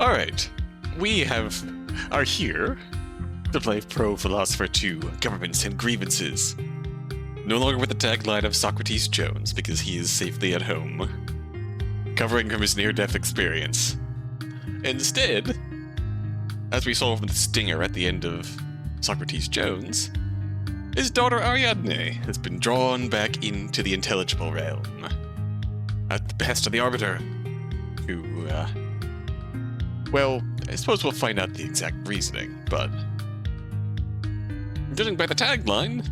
Alright, we are here to play Philosopher 2, Governments and Grievances. No longer with the tagline of Socrates Jones, because he is safely at home, covering from his near-death experience. Instead, as we saw from the stinger at the end of Socrates Jones, his daughter Ariadne has been drawn back into the Intelligible realm, at the behest of the Arbiter, who, well, I suppose we'll find out the exact reasoning, but judging by the tagline,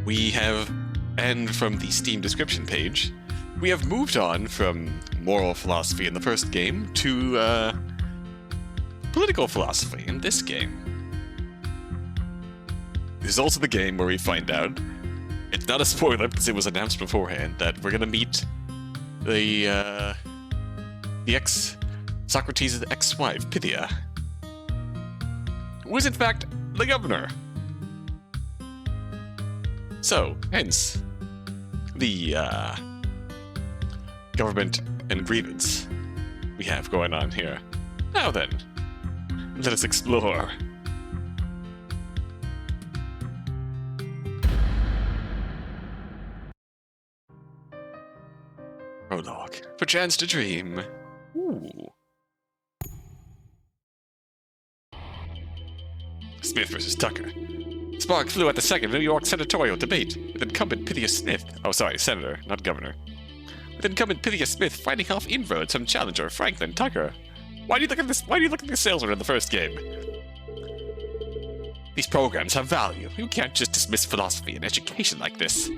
we have, and from the Steam description page, we have moved on from moral philosophy in the first game to political philosophy in this game. This is also the game where we find out, it's not a spoiler because it was announced beforehand, that we're gonna meet the Socrates' ex-wife, Pythia, who is in fact the governor. So, hence, the government and grievance we have going on here. Now then, let us explore. Prologue. Perchance to dream. Ooh. Smith versus Tucker. Spark flew at the second New York senatorial debate, with incumbent Pythia Smith, senator, not governor, with incumbent Pythia Smith fighting off inroads from challenger Franklin Tucker. Why do you look at this salesman in the first game? These programs have value. You can't just dismiss philosophy and education like this.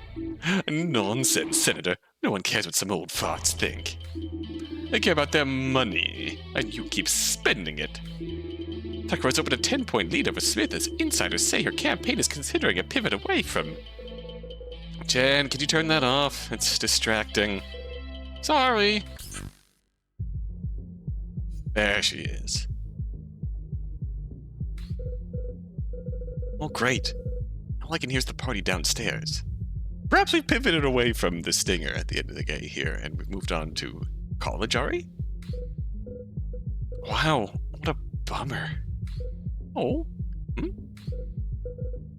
Nonsense, Senator. No one cares what some old farts think. They care about their money, and you keep spending it. Tucker has opened a 10-point lead over Smith as insiders say her campaign is considering a pivot away from... Jen, could you turn that off? It's distracting. Sorry. There she is. Oh, great. All I can hear is the party downstairs. Perhaps we've pivoted away from the stinger at the end of the day here, and we've moved on to college, Ari? Wow, what a bummer. Oh? Hmm?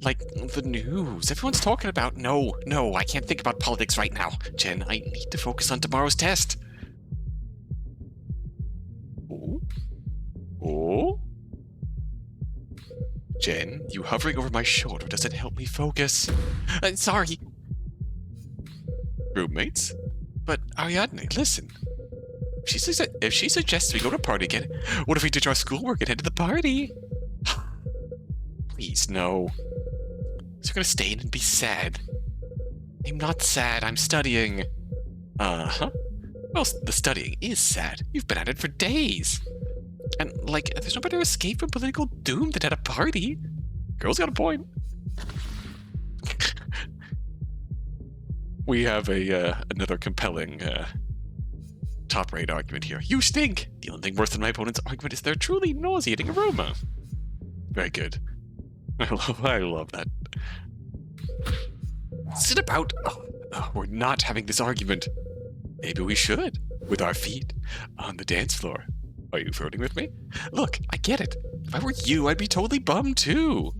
Like, the news. Everyone's talking about... No, I can't think about politics right now. Jen, I need to focus on tomorrow's test. Oh? Oh? Jen, you hovering over my shoulder doesn't help me focus. Sorry. Roommates? But Ariadne, listen. If she suggests we go to a party again, what if we ditch our schoolwork and head to the party? Please, no. So you're gonna stay in and be sad. I'm not sad, I'm studying. Uh-huh. Well, the studying is sad. You've been at it for days. And, like, there's no better escape from political doom than at a party. Girl's got a point. We have another compelling top-rate argument here. You stink! The only thing worse than my opponent's argument is their truly nauseating aroma. Very good. I love that. Sit about. Oh, we're not having this argument. Maybe we should, with our feet on the dance floor. Are you flirting with me? Look, I get it. If I were you, I'd be totally bummed too.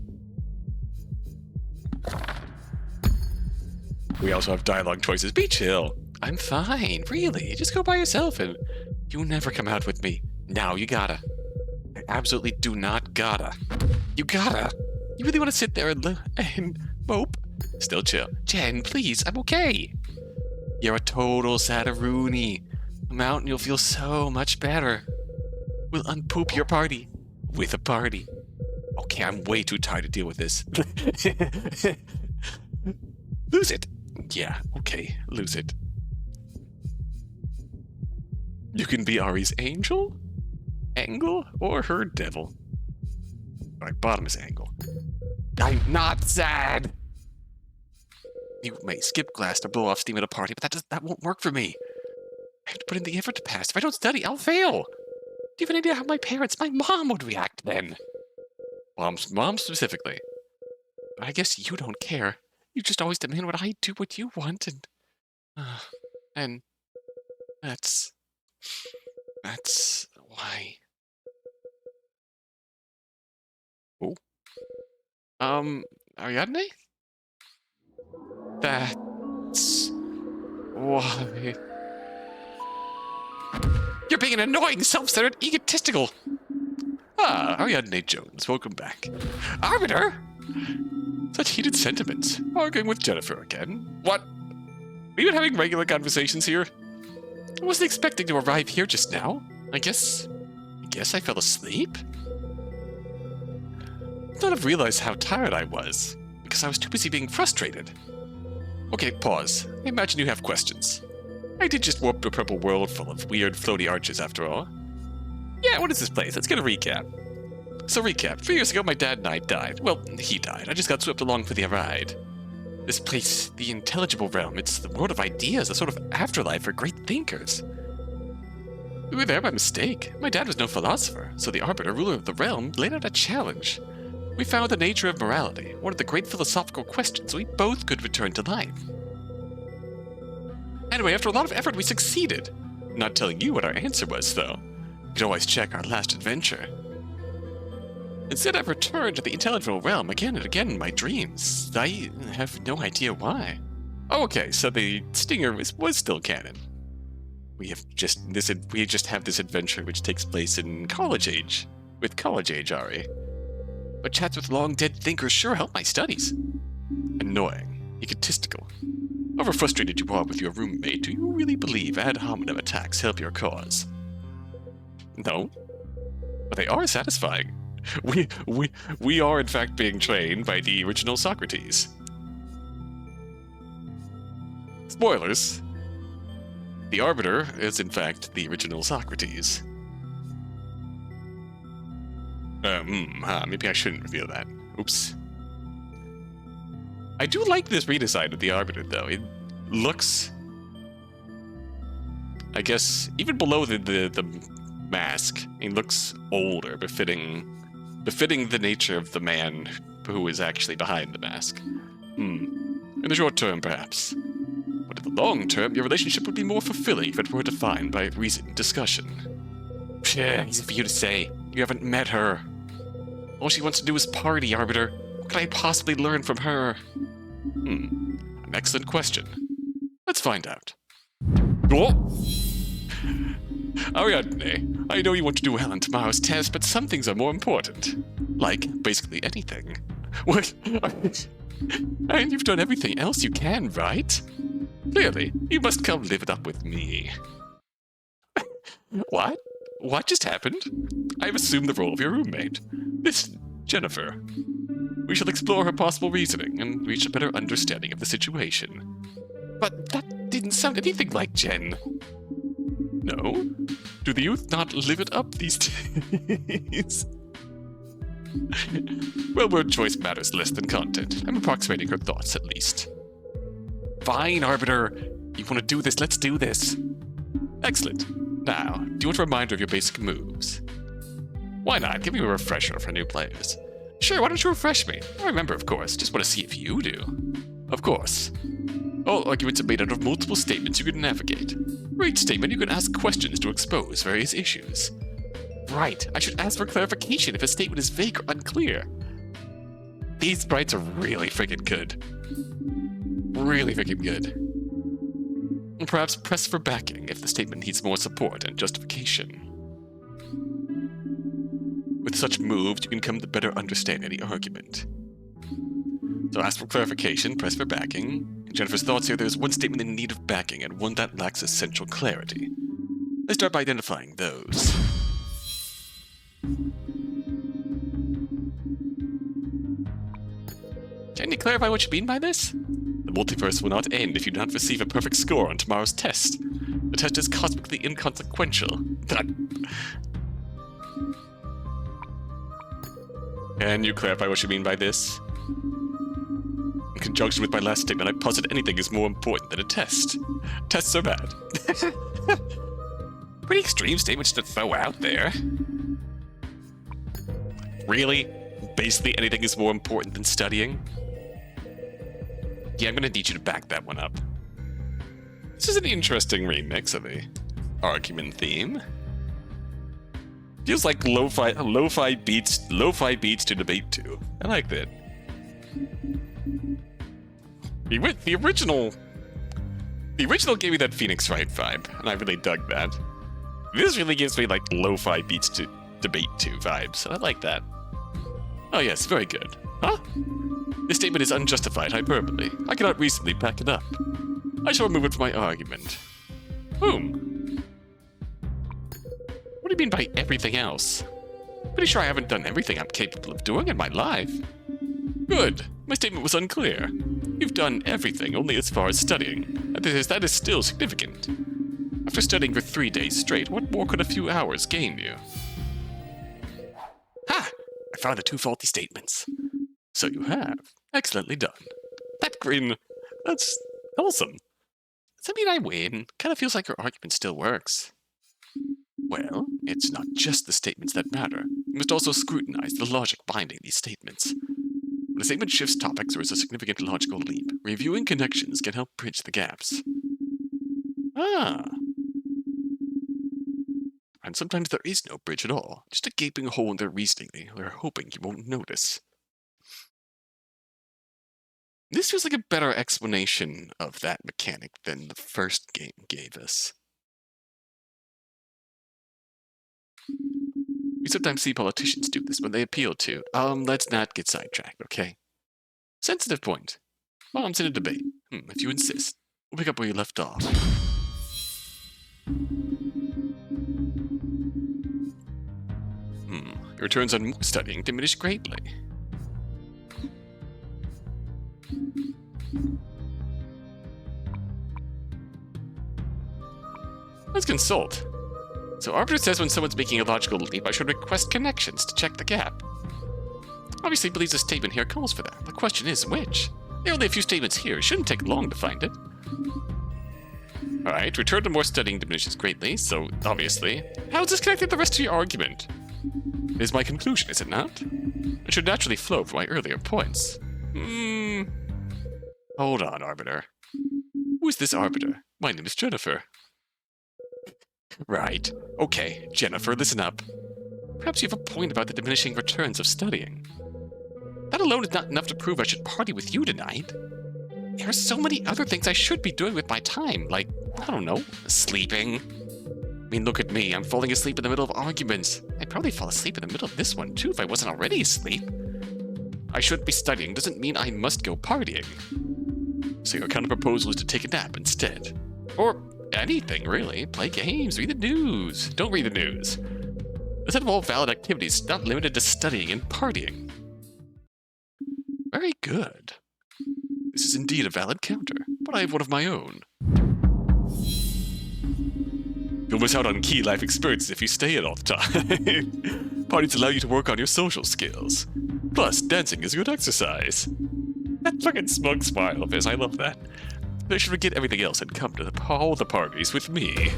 We also have dialogue choices. Be chill. I'm fine, really. Just go by yourself and you never come out with me. Now you gotta. I absolutely do not gotta. You gotta. You really want to sit there and mope? Still chill. Jen, please, I'm okay. You're a total Saturuni. Come out and you'll feel so much better. We'll unpoop your party with a party. Okay, I'm way too tired to deal with this. Lose it. Yeah, okay, lose it. You can be Ari's angel, angle, or her devil. Alright, bottom is angle. I'm not sad! You may skip glass to blow off steam at a party, but that won't work for me. I have to put in the effort to pass. If I don't study, I'll fail. Do you have an idea how my mom would react then? Mom specifically. I guess you don't care. You just always demand what I do what you want, and that's why Oh. Ariadne? That's why. You're being an annoying, self-centered, egotistical. Ariadne Jones, welcome back. Arbiter? Such heated sentiments. Arguing with Jennifer again. What? We've been having regular conversations here. I wasn't expecting to arrive here just now. I guess I fell asleep? I thought I've realized how tired I was, because I was too busy being frustrated. Okay, pause. I imagine you have questions. I did just warp to a purple world full of weird floaty arches after all. Yeah, what is this place? Let's get a recap. So recap, 3 years ago my dad and I died. Well, he died. I just got swept along for the ride. This place, the Intelligible realm, it's the world of ideas, a sort of afterlife for great thinkers. We were there by mistake. My dad was no philosopher, so the Arbiter, ruler of the realm, laid out a challenge. We found the nature of morality, one of the great philosophical questions we both could return to life. Anyway, after a lot of effort, we succeeded. Not telling you what our answer was, though. You can always check our last adventure. Instead, I've returned to the Intelligible realm again and again in my dreams. I have no idea why. Oh, okay, so the stinger was still canon. We just have this adventure which takes place in college age, with college age Ari. But chats with long-dead thinkers sure help my studies. Annoying, egotistical. However frustrated you are with your roommate, do you really believe ad hominem attacks help your cause? No, but they are satisfying. We are in fact being trained by the original Socrates. Spoilers. The Arbiter is in fact the original Socrates. Maybe I shouldn't reveal that. Oops. I do like this redesign of the Arbiter, though. It looks, I guess, even below the mask, it looks older, befitting the nature of the man who is actually behind the mask. In the short term, perhaps. But in the long term, your relationship would be more fulfilling if it were defined by reasoned discussion. Phew, easy for you to say. You haven't met her. All she wants to do is party, Arbiter. What can I possibly learn from her? An excellent question. Let's find out. Oh! Ariadne, I know you want to do well on tomorrow's test, but some things are more important. Like, basically anything. What? And you've done everything else you can, right? Clearly, you must come live it up with me. What? What just happened? I have assumed the role of your roommate. This Jennifer. We shall explore her possible reasoning and reach a better understanding of the situation. But that didn't sound anything like Jen. No? Do the youth not live it up these days? Well, word choice matters less than content. I'm approximating her thoughts, at least. Fine, Arbiter. You want to do this? Let's do this. Excellent. Now, do you want a reminder of your basic moves? Why not? Give me a refresher for new players. Sure, why don't you refresh me? I remember, of course. Just want to see if you do. Of course. All arguments are made out of multiple statements you can navigate. For each statement, you can ask questions to expose various issues. Right, I should ask for clarification if a statement is vague or unclear. These sprites are really freaking good. Really freaking good. And perhaps press for backing if the statement needs more support and justification. With such moves, you can come to better understand any argument. So ask for clarification, press for backing. In Jennifer's thoughts here, there's one statement in need of backing and one that lacks essential clarity. Let's start by identifying those. Can you clarify what you mean by this? The multiverse will not end if you do not receive a perfect score on tomorrow's test. The test is cosmically inconsequential. Can you clarify what you mean by this? In conjunction with my last statement, I posit anything is more important than a test. Tests are bad. Pretty extreme statements to throw out there. Really? Basically anything is more important than studying? Yeah, I'm gonna need you to back that one up. This is an interesting remix of a argument theme. Feels like lo-fi beats to debate to. I like that. The original gave me that Phoenix Wright vibe, and I really dug that. This really gives me like lo-fi beats to debate to vibes, and I like that. Oh yes, very good. Huh? This statement is unjustified hyperbole. I cannot reasonably back it up. I shall remove it from my argument. Boom. What do you mean by everything else? Pretty sure I haven't done everything I'm capable of doing in my life. Good. My statement was unclear. You've done everything only as far as studying. That is still significant. After studying for 3 days straight, what more could a few hours gain you? Ha! I found the 2 faulty statements. So you have. Excellently done. That grin, that's awesome. Does that mean I win? Kind of feels like your argument still works. Well, it's not just the statements that matter. You must also scrutinize the logic binding these statements. When a statement shifts topics or is a significant logical leap, reviewing connections can help bridge the gaps. Ah. And sometimes there is no bridge at all, just a gaping hole in their reasoning they're hoping you won't notice. This feels like a better explanation of that mechanic than the first game gave us. We sometimes see politicians do this when they appeal to, let's not get sidetracked, okay? Sensitive point. Bombs in a debate. If you insist. We'll pick up where you left off. Your returns on studying diminish greatly. Let's consult. So Arbiter says when someone's making a logical leap, I should request connections to check the gap. Obviously believes the statement here calls for that. The question is, which? There are only a few statements here. It shouldn't take long to find it. Alright, return to more studying diminishes greatly, so obviously. How is this connected to the rest of your argument? It is my conclusion, is it not? It should naturally flow from my earlier points. Hold on, Arbiter. Who is this Arbiter? My name is Jennifer. Right. Okay, Jennifer, listen up. Perhaps you have a point about the diminishing returns of studying. That alone is not enough to prove I should party with you tonight. There are so many other things I should be doing with my time, like, I don't know, sleeping. I mean, look at me, I'm falling asleep in the middle of arguments. I'd probably fall asleep in the middle of this one, too, if I wasn't already asleep. I should be studying doesn't mean I must go partying. So your counter proposal is to take a nap instead. Or anything, really. Play games, read the news. Don't read the news. The set of all valid activities is not limited to studying and partying. Very good. This is indeed a valid counter, but I have one of my own. You'll miss out on key life experiences if you stay in all the time. Parties allow you to work on your social skills. Plus, dancing is good exercise. That fucking smug smile of his, I love that. They should forget everything else and come to all the parties with me.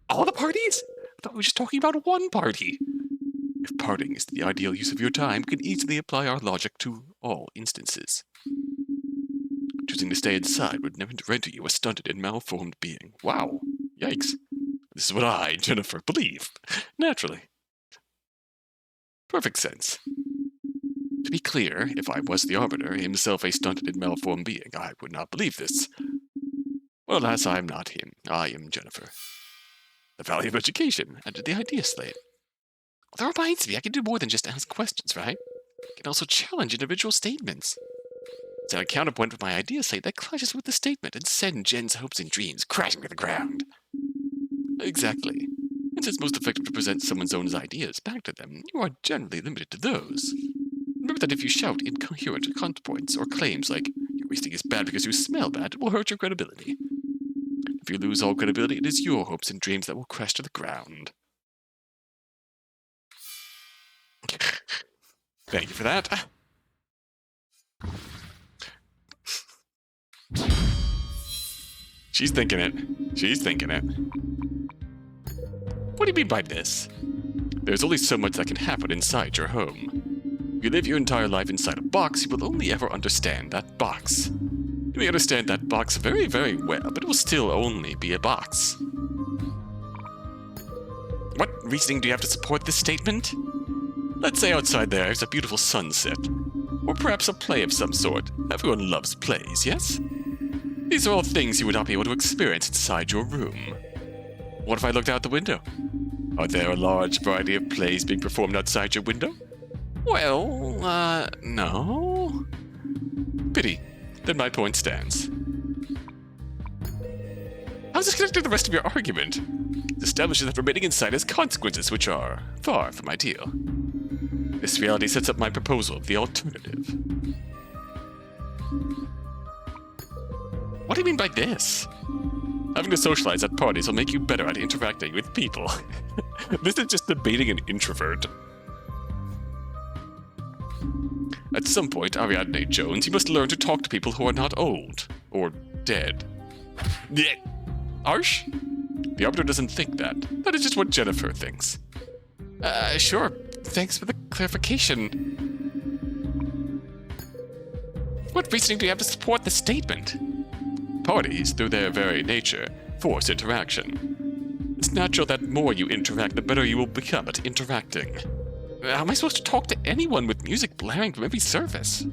All the parties? I thought we were just talking about one party. If partying is the ideal use of your time, we can easily apply our logic to all instances. Choosing to stay inside would never render you a stunted and malformed being. Wow. Yikes. This is what I, Jennifer, believe. Naturally. Perfect sense. To be clear, if I was the Arbiter, himself a stunted and malformed being, I would not believe this. Well, alas, I am not him. I am Jennifer. The value of education, and the idea slate. That reminds me, I can do more than just ask questions, right? I can also challenge individual statements. Set a counterpoint with my idea slate that clashes with the statement and send Jen's hopes and dreams crashing to the ground. Exactly. And since it's most effective to present someone's own ideas back to them, you are generally limited to those. Remember that if you shout incoherent counterpoints or claims like, your reasoning is bad because you smell bad, it will hurt your credibility. If you lose all credibility, it is your hopes and dreams that will crash to the ground. Thank you for that. She's thinking it. She's thinking it. What do you mean by this? There's only so much that can happen inside your home. If you live your entire life inside a box, you will only ever understand that box. You may understand that box very, very well, but it will still only be a box. What reasoning do you have to support this statement? Let's say outside there is a beautiful sunset, or perhaps a play of some sort. Everyone loves plays, yes? These are all things you would not be able to experience inside your room. What if I looked out the window? Are there a large variety of plays being performed outside your window? Well, no. Pity. Then my point stands. How's this connected to the rest of your argument? It establishes that remaining inside has consequences which are far from ideal. This reality sets up my proposal of the alternative. What do you mean by this? Having to socialize at parties will make you better at interacting with people. This is just debating an introvert. At some point, Ariadne Jones, you must learn to talk to people who are not old. Or dead. Blech. Harsh? The Arbiter doesn't think that. That is just what Jennifer thinks. Sure. Thanks for the clarification. What reasoning do you have to support the statement? Parties, through their very nature, force interaction. It's natural that the more you interact, the better you will become at interacting. How am I supposed to talk to anyone with music blaring from every surface?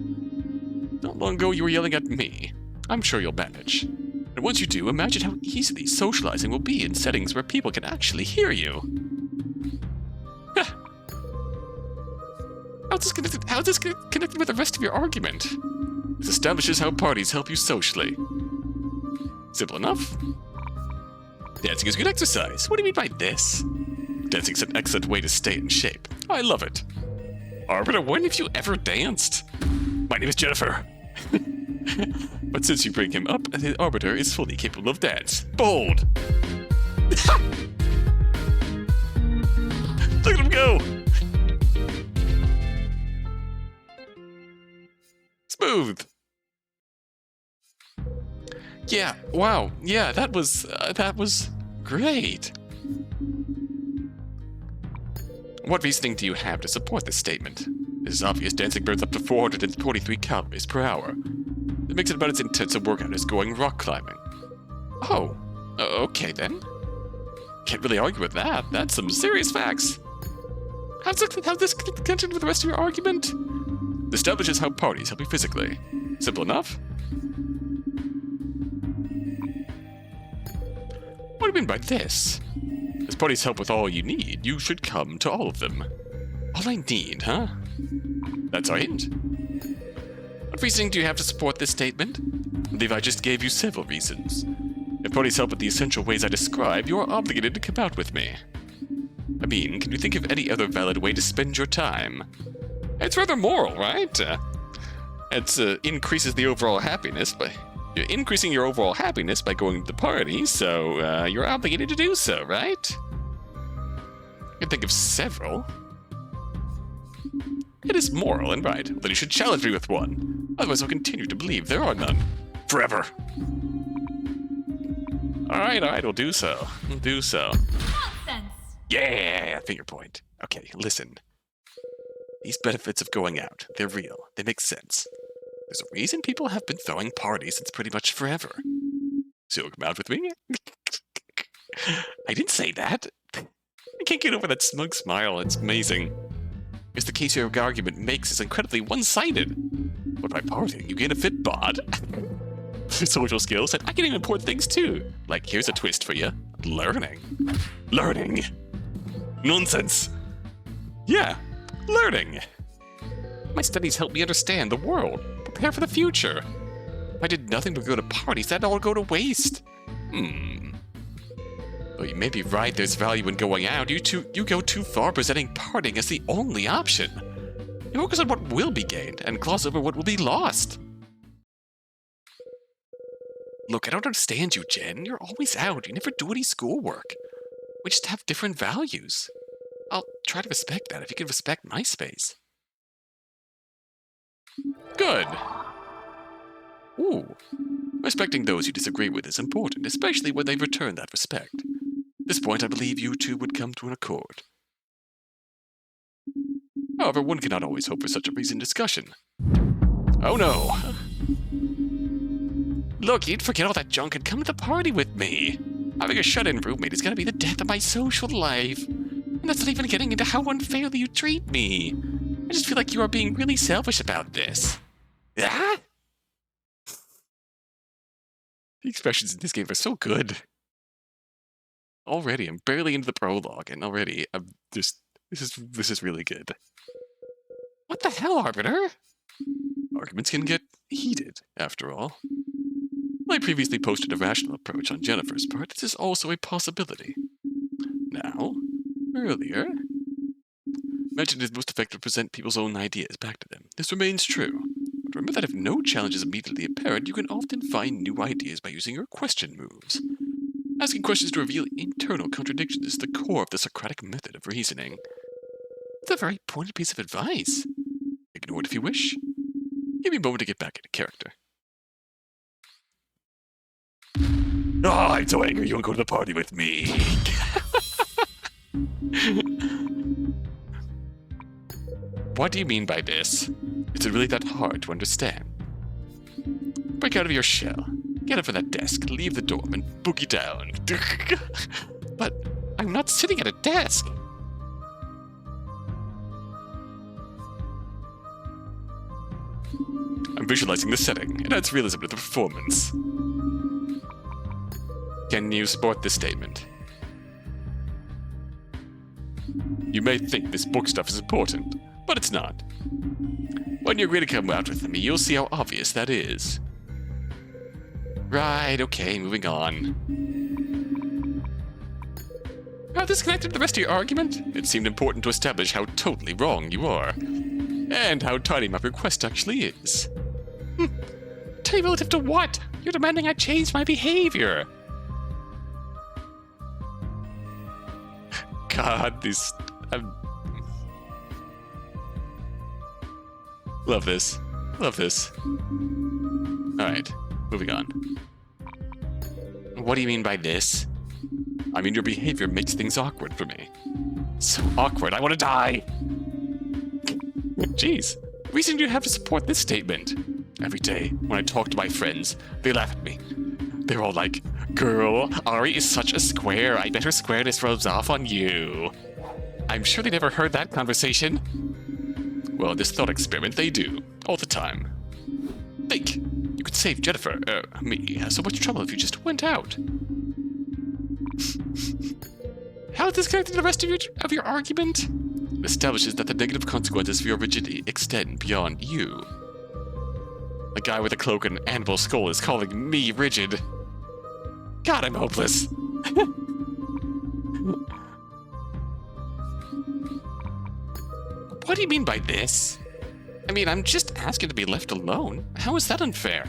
Not long ago you were yelling at me. I'm sure you'll manage. And once you do, imagine how easily socializing will be in settings where people can actually hear you. How's this connected with the rest of your argument? This establishes how parties help you socially. Simple enough. Dancing is good exercise. What do you mean by this? Dancing is an excellent way to stay in shape. I love it. Arbiter, when have you ever danced? My name is Jennifer. But since you bring him up, the Arbiter is fully capable of dance. Bold! Look at him go! Smooth! Yeah, wow, yeah, that was great. What reasoning do you have to support this statement? It is obvious dancing burns up to 443 calories per hour. It makes it about as intense a workout as going rock climbing. Oh, okay then. Can't really argue with that. That's some serious facts. How's this connected with the rest of your argument? It establishes how parties help you physically. Simple enough? What do you mean by this? As parties help with all you need, you should come to all of them. All I need, huh? That's our hint. What reasoning do you have to support this statement? I believe I just gave you several reasons. If parties help with the essential ways I described, you are obligated to come out with me. I mean, can you think of any other valid way to spend your time? It's rather moral, right? It increases the overall happiness, but you're increasing your overall happiness by going to the party, so you're obligated to do so, right? I can think of several. It is moral and right, but you should challenge me with one. Otherwise I'll continue to believe there are none. Forever. Alright, we'll do so. We'll do so. Nonsense! Yeah, finger point. Okay, listen. These benefits of going out, they're real. They make sense. There's a reason people have been throwing parties since pretty much forever. So you'll come out with me? I didn't say that. I can't get over that smug smile. It's amazing. It's the case your argument makes is incredibly one-sided. But by partying, you gain a fit bod. Social skills, and I can even import things too. Like, here's a twist for you. Learning. Learning. Nonsense. Yeah, learning. My studies help me understand the world, prepare for the future. If I did nothing but go to parties, that'd all go to waste. Well, you may be right, there's value in going out. You go too far presenting partying as the only option. You focus on what will be gained and gloss over what will be lost. Look, I don't understand you, Jen. You're always out. You never do any schoolwork. We just have different values. I'll try to respect that if you can respect my space. Good. Ooh. Respecting those you disagree with is important, especially when they return that respect. At this point, I believe you two would come to an accord. However, one cannot always hope for such a reasoned discussion. Oh no! Look, you'd forget all that junk and come to the party with me. Having a shut-in roommate is gonna be the death of my social life. And that's not even getting into how unfairly you treat me. I just feel like you are being really selfish about this. Ah? The expressions in this game are so good. Already, I'm barely into the prologue, and already, this is really good. What the hell, Arbiter? Arguments can get heated, after all. I previously posted a rational approach on Jennifer's part. This is also a possibility. Now, earlier, mentioned it is most effective to present people's own ideas back to them. This remains true. But remember that if no challenge is immediately apparent, you can often find new ideas by using your question moves. Asking questions to reveal internal contradictions is the core of the Socratic method of reasoning. It's a very pointed piece of advice. Ignore it if you wish. Give me a moment to get back into character. Oh, I'm so angry you won't go to the party with me. What do you mean by this? Is it really that hard to understand? Break out of your shell. Get up from that desk, leave the dorm, and boogie down. But I'm not sitting at a desk. I'm visualizing the setting. It adds realism to the performance. Can you support this statement? You may think this book stuff is important, but it's not. When you agree to come out with me, you'll see how obvious that is. Right, okay, moving on. How this connected to the rest of your argument? It seemed important to establish how totally wrong you are. And how tiny my request actually is. Tell you relative to what? You're demanding I change my behavior. God, these... Love this. Love this. Alright, moving on. What do you mean by this? I mean, your behavior makes things awkward for me. So awkward, I want to die! Jeez, reason do you have to support this statement? Every day, when I talk to my friends, they laugh at me. They're all like, girl, Ari is such a square, I bet her squareness rubs off on you. I'm sure they never heard that conversation. Well, in this thought experiment, they do. All the time. Think. You could save Jennifer, me, so much trouble if you just went out. How is this connected to the rest of your argument? It establishes that the negative consequences of your rigidity extend beyond you. A guy with a cloak and anvil skull is calling me rigid. God, I'm hopeless. What do you mean by this? I mean, I'm just asking to be left alone. How is that unfair?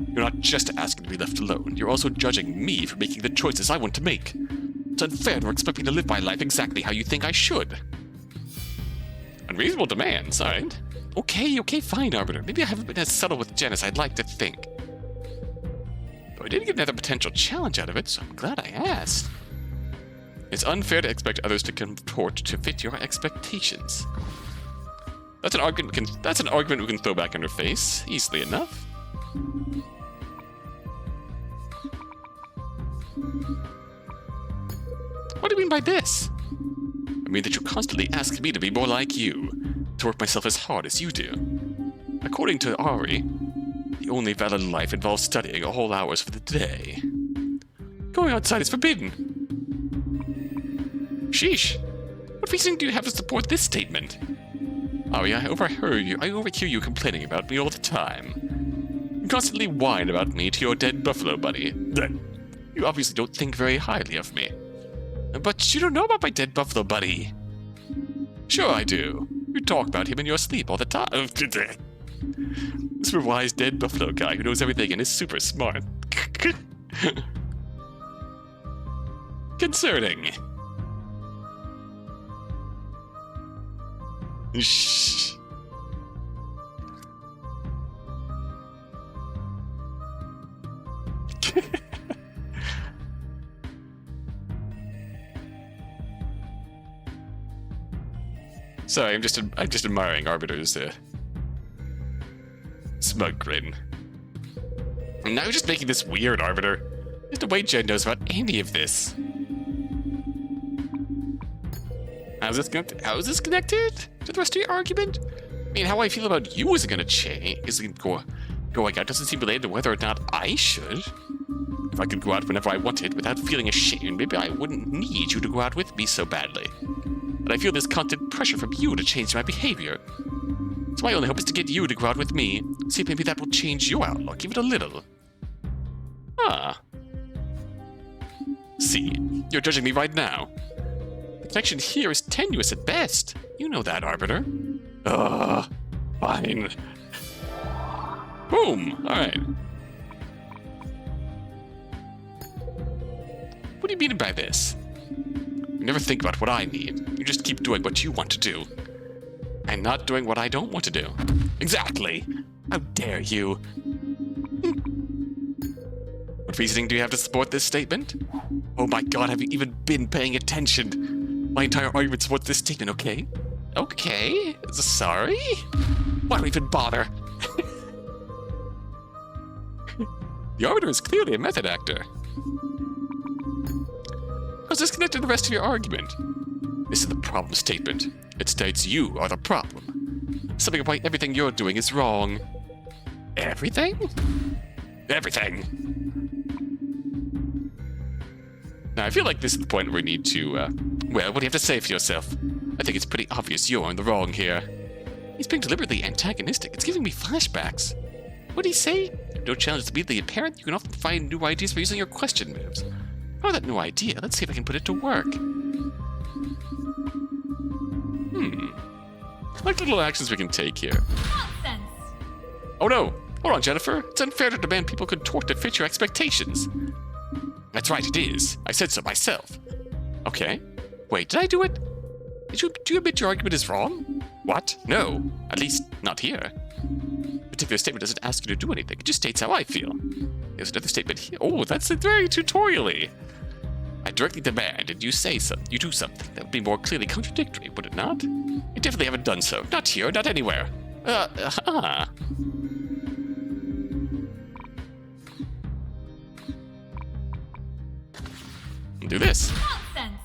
You're not just asking to be left alone, you're also judging me for making the choices I want to make. It's unfair to expect me to live my life exactly how you think I should. Unreasonable demands, alright? Okay, fine, Arbiter. Maybe I haven't been as subtle with Jen as I'd like to think. But I did get another potential challenge out of it, so I'm glad I asked. It's unfair to expect others to contort to fit your expectations. That's an argument we can throw back in her face, easily enough. What do you mean by this? I mean that you constantly ask me to be more like you, to work myself as hard as you do. According to Ari, the only valid life involves studying a whole hours for the day. Going outside is forbidden. Sheesh. What reason do you have to support this statement? Ari, I overhear you complaining about me all the time. You constantly whine about me to your dead buffalo buddy. You obviously don't think very highly of me. But you don't know about my dead buffalo buddy. Sure I do. You talk about him in your sleep all the time. Super wise dead buffalo guy who knows everything and is super smart. Concerning. Shh. Sorry, I'm just admiring Arbiter's smug grin. And now you're just making this weird, Arbiter. There's no way Jen knows about any of this. How is this connected to the rest of your argument? I mean, how I feel about you isn't gonna change. Going out doesn't seem related to whether or not I should. If I could go out whenever I wanted without feeling ashamed, maybe I wouldn't need you to go out with me so badly. But I feel this constant pressure from you to change my behavior. So my only hope is to get you to go out with me. See if maybe that will change your outlook, even a little. Ah. See, you're judging me right now. The connection here is tenuous at best. You know that, Arbiter. Fine. Boom! Alright. What do you mean by this? You never think about what I need. You just keep doing what you want to do. And not doing what I don't want to do. Exactly! How dare you? What reasoning do you have to support this statement? Oh my god, have you even been paying attention? My entire argument supports this statement, okay? Okay, sorry? Why do we even bother? The Arbiter is clearly a method actor. How's this connected to the rest of your argument? This is the problem statement. It states you are the problem. Summing up why everything you're doing is wrong. Everything? Everything. Now, I feel like this is the point where we need to, well, what do you have to say for yourself? I think it's pretty obvious you're in the wrong here. He's being deliberately antagonistic. It's giving me flashbacks. What did he say? No challenge is immediately apparent. You can often find new ideas by using your question moves. Oh, that new idea. Let's see if I can put it to work. I like the little actions we can take here. Nonsense! Oh no! Hold on, Jennifer. It's unfair to demand people contort to fit your expectations. That's right, it is. I said so myself. Okay. Wait, did I do it? Do you admit your argument is wrong? What? No. At least, not here. A particular statement doesn't ask you to do anything. It just states how I feel. There's another statement here. Oh, that's very tutorial-y. I directly demand and you say something. You do something. That would be more clearly contradictory, would it not? You definitely haven't done so. Not here, not anywhere. Do this. Nonsense!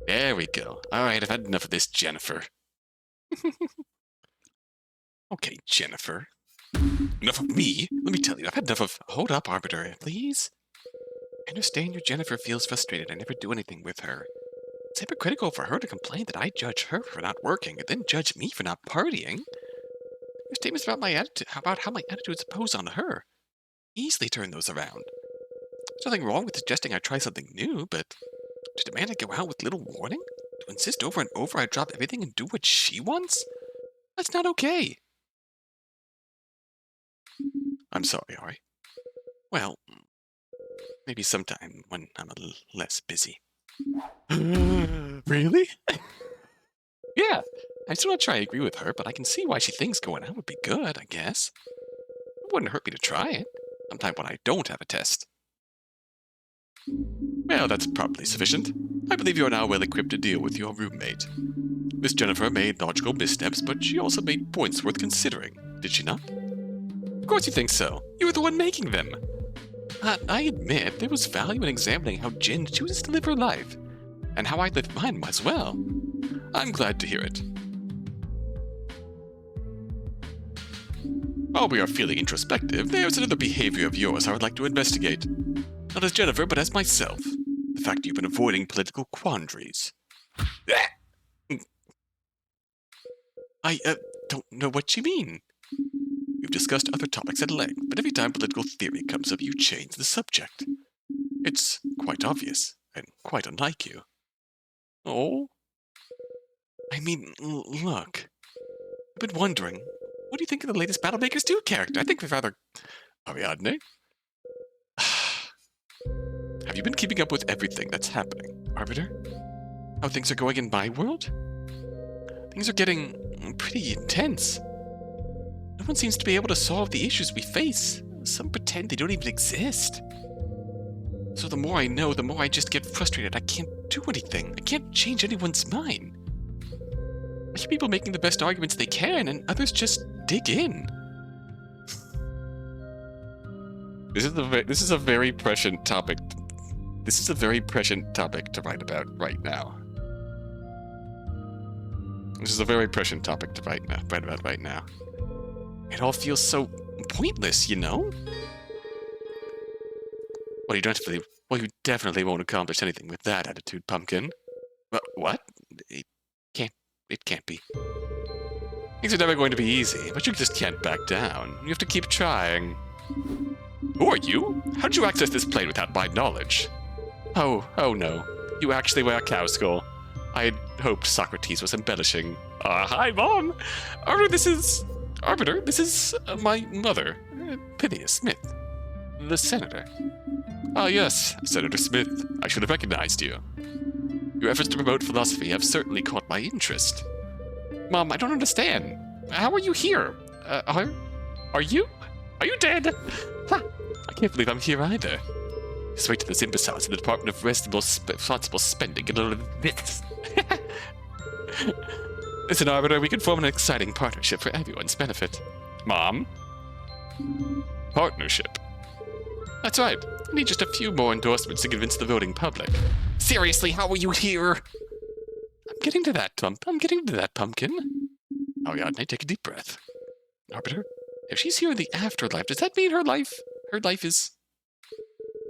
There we go. Alright, I've had enough of this, Jennifer. Okay, Jennifer. Enough of me? Let me tell you, I've had enough of... Hold up, Arbiter, please. I understand your Jennifer feels frustrated I never do anything with her. It's hypocritical for her to complain that I judge her for not working and then judge me for not partying. Your statements about my attitude, about how my attitudes impose on her. Easily turn those around. There's nothing wrong with suggesting I try something new, but to demand I go out with little warning? To insist over and over I drop everything and do what she wants? That's not okay. I'm sorry, Ari. Well, maybe sometime when I'm a little less busy. Really? Yeah, I still not try to agree with her, but I can see why she thinks going out would be good, I guess. It wouldn't hurt me to try it, sometime when I don't have a test. Well, that's probably sufficient. I believe you are now well equipped to deal with your roommate. Miss Jennifer made logical missteps, but she also made points worth considering, did she not? Of course you think so. You were the one making them. I admit there was value in examining how Jen chooses to live her life, and how I live mine as well. I'm glad to hear it. While we are feeling introspective, there's another behavior of yours I would like to investigate. Not as Jennifer, but as myself. The fact you've been avoiding political quandaries. I don't know what you mean. We've discussed other topics at length, but every time political theory comes up, you change the subject. It's quite obvious, and quite unlike you. Oh? I mean, look. I've been wondering, what do you think of the latest Battlemakers 2 character? I think we've rather... Ariadne? Have you been keeping up with everything that's happening, Arbiter? How things are going in my world? Things are getting pretty intense. No one seems to be able to solve the issues we face. Some pretend they don't even exist. So the more I know, the more I just get frustrated. I can't do anything. I can't change anyone's mind. I hear people making the best arguments they can, and others just dig in. This is a very prescient topic. This is a very prescient topic to write about right now. This is a very prescient topic to write about right now. It all feels so pointless, you know? Well, you definitely won't accomplish anything with that attitude, Pumpkin. What? It can't be. Things are never going to be easy, but you just can't back down. You have to keep trying. Who are you? How did you access this plane without my knowledge? Oh no. You actually wear a cow skull. I had hoped Socrates was embellishing. Hi, Mom! Arbiter, this is my mother, Phineas Smith, the senator. Ah, yes, Senator Smith. I should have recognized you. Your efforts to promote philosophy have certainly caught my interest. Mom, I don't understand. How are you here? Are you dead? Ha! I can't believe I'm here either. Just wait till those imbeciles in the Department of Responsible Spending get a load of this. Listen, Arbiter, we can form an exciting partnership for everyone's benefit. Mom? Partnership? That's right. I need just a few more endorsements to convince the voting public. Seriously, how are you here? I'm getting to that, Pumpkin. Ariadne, take a deep breath. Arbiter, if she's here in the afterlife, does that mean her life is...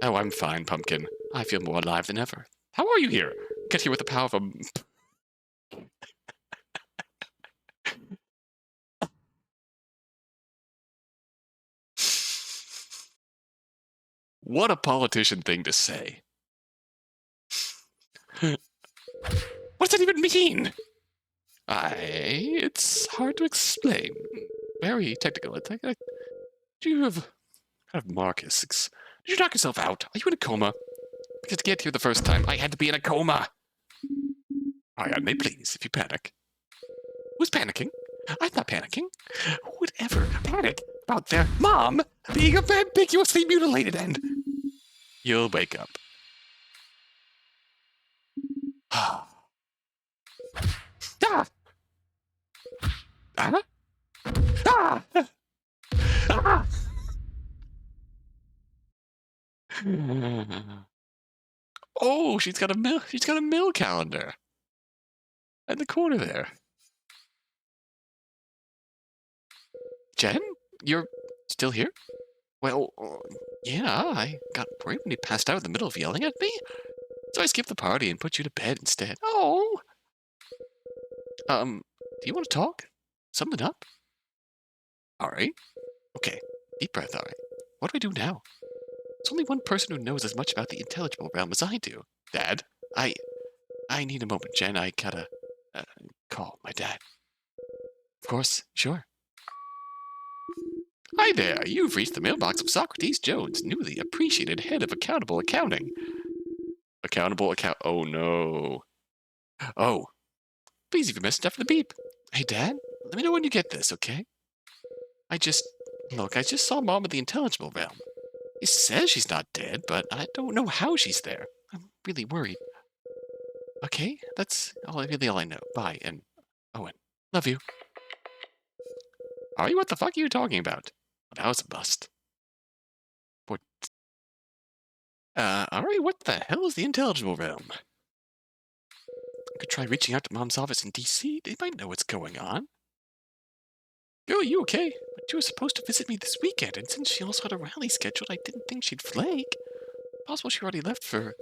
Oh, I'm fine, Pumpkin. I feel more alive than ever. How are you here? Get here with the power of a... What a politician thing to say. What does that even mean? It's hard to explain. Very technical. Do you have Marcus? Did you knock yourself out? Are you in a coma? Because to get here the first time, I had to be in a coma. Ariadne, please, if you panic. Who's panicking? I'm not panicking. Who would ever panic about their mom being ambiguously mutilated and... You'll wake up. Ah! Ah! Ah! Ah! Oh, she's got a mill calendar. In the corner there. Jen? You're still here? Well, yeah, I got worried when you passed out in the middle of yelling at me. So I skipped the party and put you to bed instead. Oh! Do you want to talk? Something up? Alright. Okay, deep breath, alright. What do I do now? There's only one person who knows as much about the intelligible realm as I do. Dad, I need a moment, Jen. I gotta, call my dad. Of course, sure. Hi there, you've reached the mailbox of Socrates Jones, newly appreciated head of accountable accounting. Oh no. Oh. Please leave your message after the beep. Hey Dad, let me know when you get this, okay? I just saw Mom in the intelligible realm. He says she's not dead, but I don't know how she's there. I'm really worried. Okay, that's all I know. Bye, and Owen, love you. Ari, what the fuck are you talking about? That was a bust. What? Ari, what the hell is the intelligible realm? I could try reaching out to Mom's office in D.C. They might know what's going on. Girl, you okay? But you were supposed to visit me this weekend, and since she also had a rally scheduled, I didn't think she'd flake. Possible she already left for...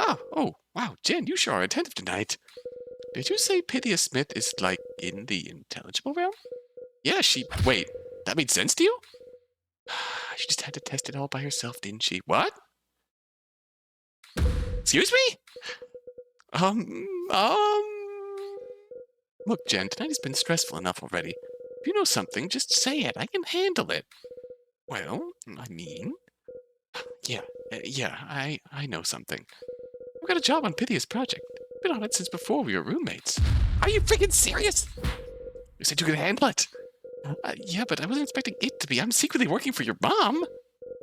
Oh, wow, Jen, you sure are attentive tonight. Did you say Phineas Smith is, like, in the intelligible realm? Yeah, Wait, that made sense to you? She just had to test it all by herself, didn't she? What? Excuse me? Look, Jen, tonight has been stressful enough already. If you know something, just say it. I can handle it. Well, I mean... Yeah, I know something. I've got a job on Pythia's project. Been on it since before we were roommates. Are you freaking serious? You said you could handle it. Yeah, but I wasn't expecting it to be. I'm secretly working for your mom.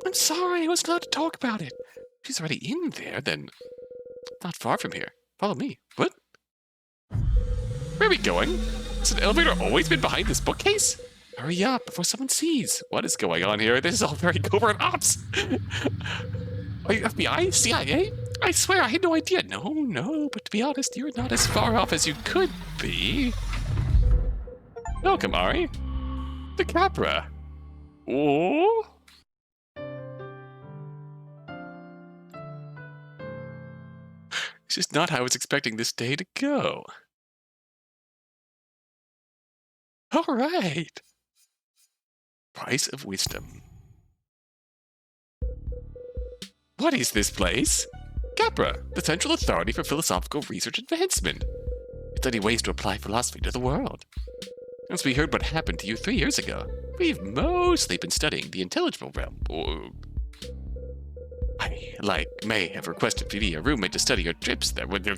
I'm sorry, I wasn't allowed to talk about it. If she's already in there, then... Not far from here. Follow me. What? Where are we going? Has an elevator always been behind this bookcase? Hurry up before someone sees. What is going on here? This is all very covert ops. Are you FBI? CIA? I swear, I had no idea. No, but to be honest, you're not as far off as you could be. Welcome, Ari. The CAPRA. Oh? It's just not how I was expecting this day to go. All right. Price of wisdom. What is this place? CAPRA, the Central Authority for Philosophical Research Advancement. We study ways to apply philosophy to the world. Since we heard what happened to you 3 years ago, we've mostly been studying the intelligible realm, or... I, may have requested to be a roommate to study your trips there when you're...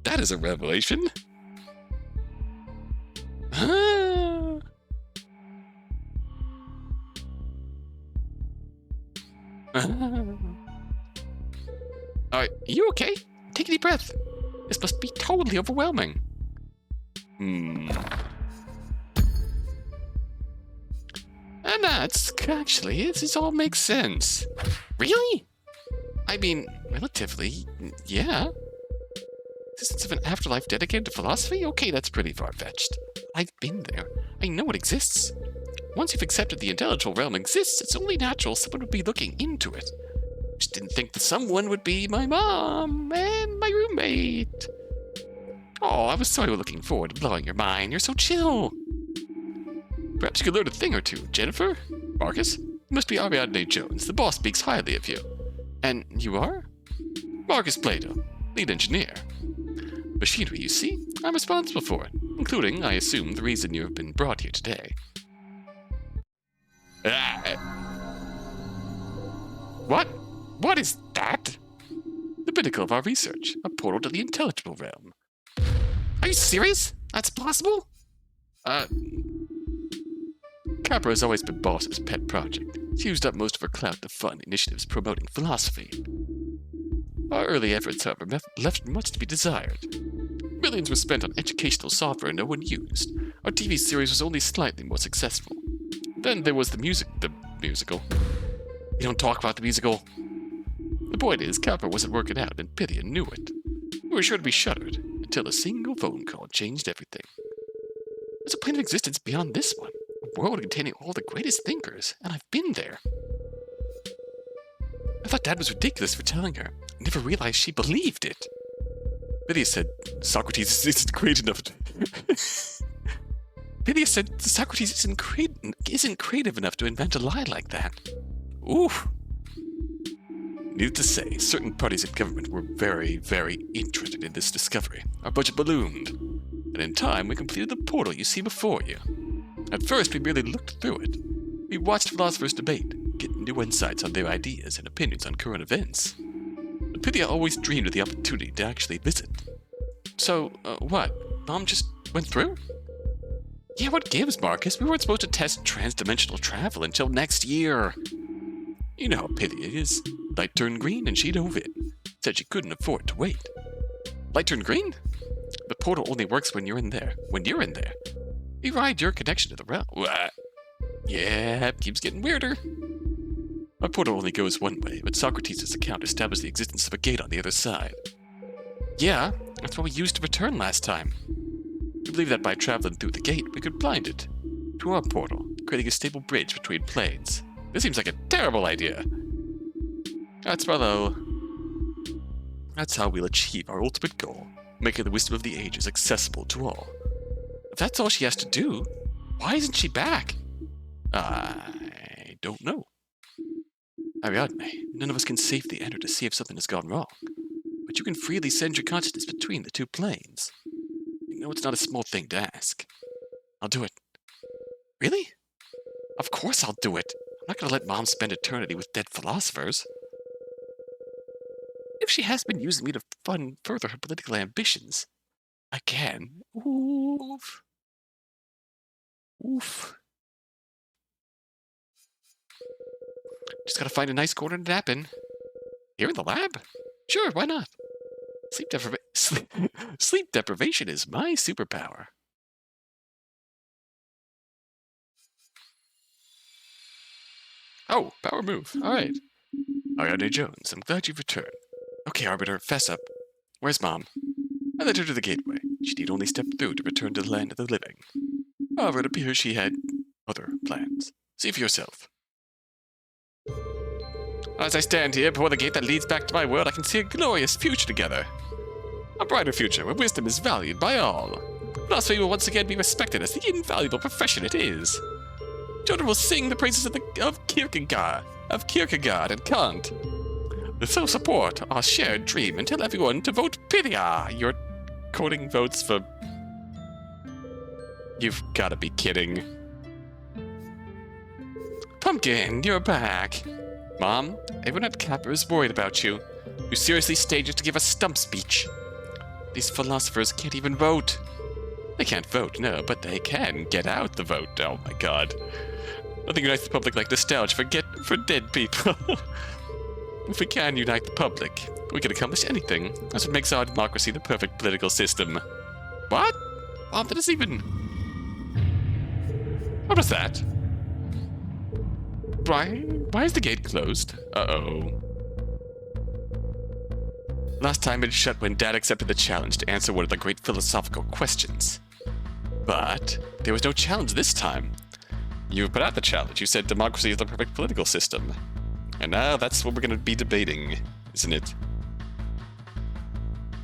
That is a revelation. Are you okay? Take a deep breath. This must be totally overwhelming. And that's actually, this all makes sense. Really? I mean, relatively, yeah. Existence of an afterlife dedicated to philosophy? Okay, that's pretty far-fetched. I've been there. I know it exists. Once you've accepted the intelligible realm exists, it's only natural someone would be looking into it. Just didn't think that someone would be my mom and my roommate. Oh, I was so looking forward to blowing your mind. You're so chill. Perhaps you could learn a thing or two. Jennifer? Marcus? You must be Ariadne Jones. The boss speaks highly of you. And you are? Marcus Plato, lead engineer. Machinery, you see, I'm responsible for it, including, I assume, the reason you have been brought here today. What? What is that? The pinnacle of our research, a portal to the intelligible realm. Are you serious? That's possible? CAPRA has always been Boss's pet project. She used up most of her clout to fund initiatives promoting philosophy. Our early efforts, however, left much to be desired. Millions were spent on educational software no one used. Our TV series was only slightly more successful. Then there was the musical. You don't talk about the musical. The point is, CAPRA wasn't working out, and Pythia knew it. We were sure to be shuttered, until a single phone call changed everything. There's a plane of existence beyond this one, a world containing all the greatest thinkers, and I've been there. I thought Dad was ridiculous for telling her. I never realized she believed it. Pythia said Socrates isn't great enough to... Pythia said Socrates isn't creative enough to invent a lie like that. Oof. Needless to say, certain parties in government were very, very interested in this discovery. Our budget ballooned, and in time we completed the portal you see before you. At first, we merely looked through it. We watched philosophers debate, get new insights on their ideas and opinions on current events. But Pythia always dreamed of the opportunity to actually visit. So, what? Mom just went through? Yeah, what gives, Marcus? We weren't supposed to test trans-dimensional travel until next year. You know how Pythia is. Light turned green and she dove in. Said she couldn't afford to wait. Light turned green? The portal only works when you're in there. When you're in there. You ride your connection to the realm. What? Yeah, it keeps getting weirder. Our portal only goes one way, but Socrates' account established the existence of a gate on the other side. Yeah, that's what we used to return last time. We believe that by traveling through the gate, we could blind it to our portal, creating a stable bridge between planes. This seems like a terrible idea. That's how we'll achieve our ultimate goal, making the wisdom of the ages accessible to all. If that's all she has to do, why isn't she back? I don't know. Ariadne, none of us can safely enter to see if something has gone wrong, but you can freely send your consciousness between the two planes. You know it's not a small thing to ask. I'll do it. Really? Of course I'll do it. I'm not going to let Mom spend eternity with dead philosophers. If she has been using me to fund further her political ambitions, I can. Oof. Oof. Just gotta find a nice corner to nap in. Here in the lab? Sure, why not? Sleep deprivation is my superpower. Oh, power move. All right. Ariadne Jones, I'm glad you've returned. Okay, Arbiter, fess up. Where's Mom? I led her to the gateway. She need only step through to return to the land of the living. However, it appears she had other plans. See for yourself. As I stand here before the gate that leads back to my world, I can see a glorious future together. A brighter future where wisdom is valued by all. Philosophy will once again be respected as the invaluable profession it is. Children will sing the praises of Kierkegaard and Kant. So support our shared dream and tell everyone to vote Pythia. You're quoting votes for... You've gotta be kidding. Pumpkin, you're back. Mom, everyone at CAPRA is worried about you. You seriously staged to give a stump speech. These philosophers can't even vote. They can't vote, no, but they can get out the vote. Oh my god. Nothing unites the public like nostalgia for dead people. If we can unite the public, we can accomplish anything. That's what makes our democracy the perfect political system. What? Mom, that isn't even... What was that? Why is the gate closed? Uh-oh. Last time it shut when Dad accepted the challenge to answer one of the great philosophical questions. But there was no challenge this time. You put out the challenge. You said democracy is the perfect political system. And now that's what we're going to be debating, isn't it?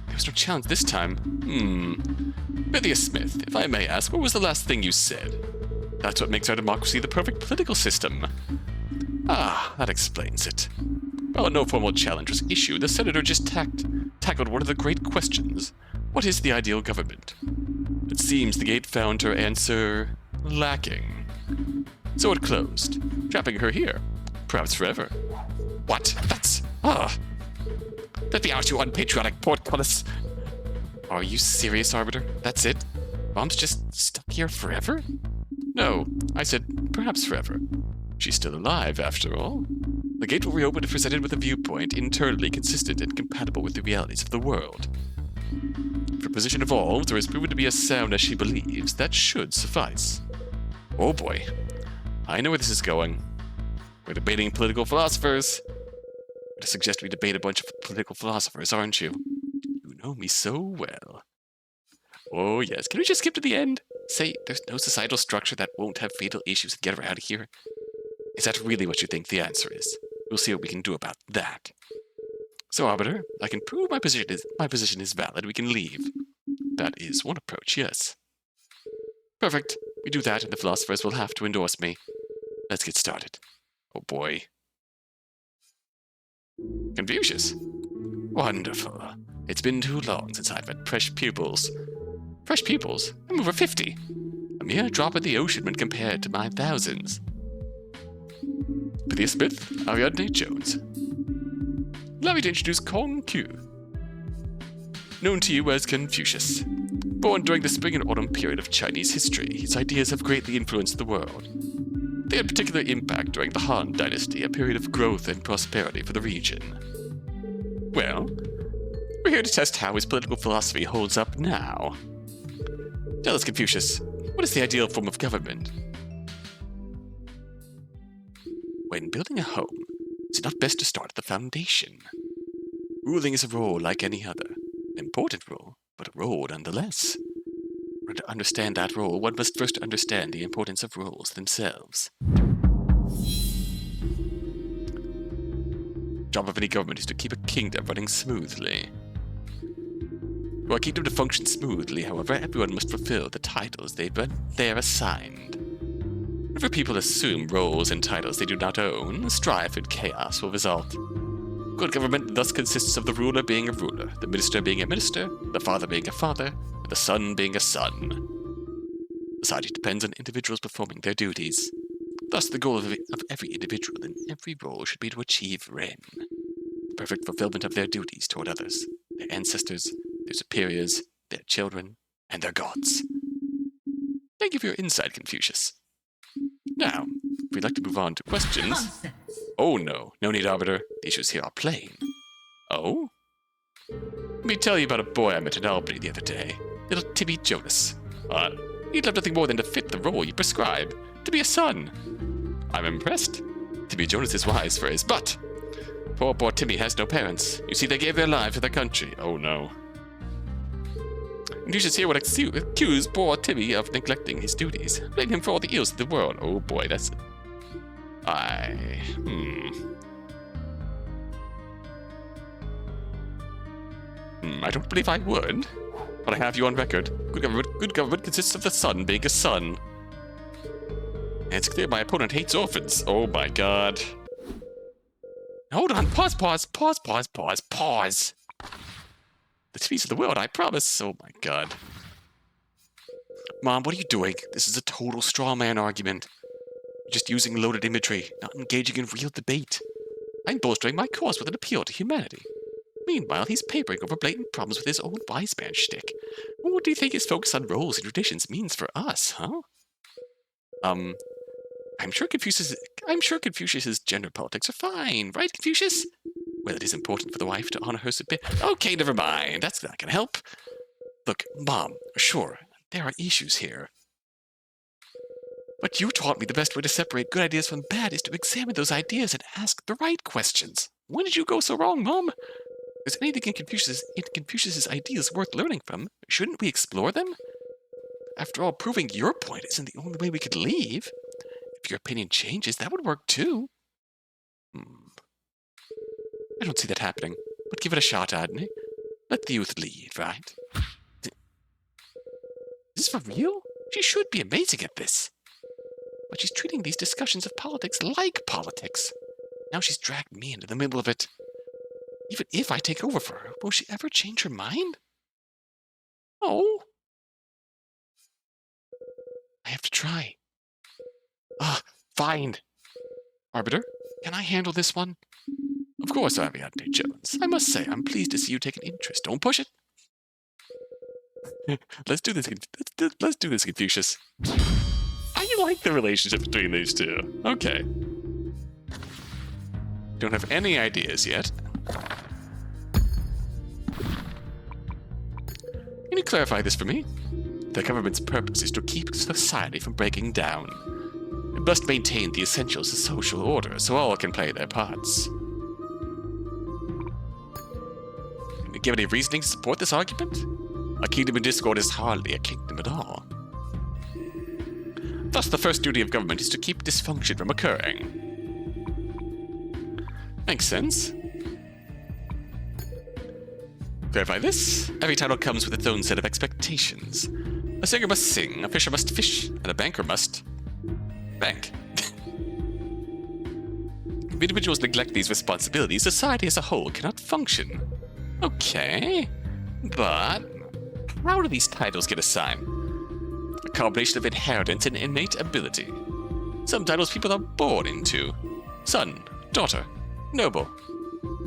There was no challenge this time. Pythia Smith, if I may ask, what was the last thing you said? That's what makes our democracy the perfect political system. Ah, that explains it. While no formal challenge was issued, the senator just tackled one of the great questions. What is the ideal government? It seems the gate found her answer lacking. So it closed, trapping her here. Perhaps forever. What? That's... Let me out, you unpatriotic portcullis. Are you serious, Arbiter? That's it? Mom's just stuck here forever? No, I said perhaps forever. She's still alive, after all. The gate will reopen if presented with a viewpoint internally consistent and compatible with the realities of the world. If her position evolves or is proven to be as sound as she believes, that should suffice. Oh boy. I know where this is going. We're debating political philosophers. I suggest we debate a bunch of political philosophers, aren't you? You know me so well. Oh yes, can we just skip to the end? Say there's no societal structure that won't have fatal issues and get her out of here? Is that really what you think the answer is? We'll see what we can do about that. So, Arbiter, I can prove my position is valid. We can leave. That is one approach, yes. Perfect. We do that, and the philosophers will have to endorse me. Let's get started. Oh boy. Confucius. Wonderful. It's been too long since I've had fresh pupils. Fresh pupils? I'm over 50. A mere drop in the ocean when compared to my thousands. Pythia Smith, Ariadne Jones. Allow me to introduce Confucius, known to you as Confucius. Born during the spring and autumn period of Chinese history, his ideas have greatly influenced the world. They had particular impact during the Han Dynasty, a period of growth and prosperity for the region. Well, we're here to test how his political philosophy holds up now. Tell us, Confucius, what is the ideal form of government? When building a home, is it not best to start at the foundation? Ruling is a role like any other, an important role, but a role nonetheless. In order to understand that role, one must first understand the importance of roles themselves. The job of any government is to keep a kingdom running smoothly. For a kingdom to function smoothly, however, everyone must fulfill the titles they're assigned. Whenever people assume roles and titles they do not own, strife and chaos will result. Good government thus consists of the ruler being a ruler, the minister being a minister, the father being a father, and the son being a son. Society depends on individuals performing their duties. Thus, the goal of every individual in every role should be to achieve Ren, the perfect fulfillment of their duties toward others, their ancestors, their superiors, their children, and their gods. Thank you for your insight, Confucius. Now, if we'd like to move on to questions... Nonsense. Oh no, no need, Arbiter. The issues here are plain. Oh? Let me tell you about a boy I met in Albany the other day. Little Timmy Jonas. He'd love nothing more than to fit the role you prescribe. To be a son. I'm impressed. Timmy Jonas's wise phrase, but poor Timmy has no parents. You see, they gave their lives to their country. Oh no. And you should hear what accuse poor Timmy of neglecting his duties. Blame him for all the ills of the world. Oh boy, that's... I don't believe I would, but I have you on record. Good government consists of the son being a son. And it's clear my opponent hates orphans. Oh my god. Hold on, pause. The Timmys of the world, I promise. Oh my god. Mom, what are you doing? This is a total straw man argument. You're just using loaded imagery, not engaging in real debate. I'm bolstering my cause with an appeal to humanity. Meanwhile, he's papering over blatant problems with his old wise man shtick. What do you think his focus on roles and traditions means for us, huh? I'm sure Confucius's gender politics are fine, right, Confucius? Well, it is important for the wife to honor her Okay, never mind. That's not gonna help. Look, Mom, sure, there are issues here. But you taught me the best way to separate good ideas from bad is to examine those ideas and ask the right questions. When did you go so wrong, Mom? If there's anything in Confucius's ideas worth learning from, shouldn't we explore them? After all, proving your point isn't the only way we could leave. If your opinion changes, that would work too. I don't see that happening, but give it a shot, Ariadne. Let the youth lead, right? Is this for real? She should be amazing at this. But she's treating these discussions of politics like politics. Now she's dragged me into the middle of it. Even if I take over for her, will she ever change her mind? Oh. I have to try. Fine. Arbiter, can I handle this one? Of course, Ariadne Jones. I must say, I'm pleased to see you take an interest. Don't push it. Let's do this, Confucius. I like the relationship between these two. Okay. Don't have any ideas yet. Can you clarify this for me? The government's purpose is to keep society from breaking down. It must maintain the essentials of social order so all can play their parts. Can you give any reasoning to support this argument? A kingdom in discord is hardly a kingdom at all. Thus, the first duty of government is to keep dysfunction from occurring. Makes sense. Clarify this. Every title comes with its own set of expectations. A singer must sing, a fisher must fish, and a banker must... bank. If individuals neglect these responsibilities, society as a whole cannot function. Okay, but how do these titles get assigned? A combination of inheritance and innate ability. Some titles people are born into. Son, daughter, noble.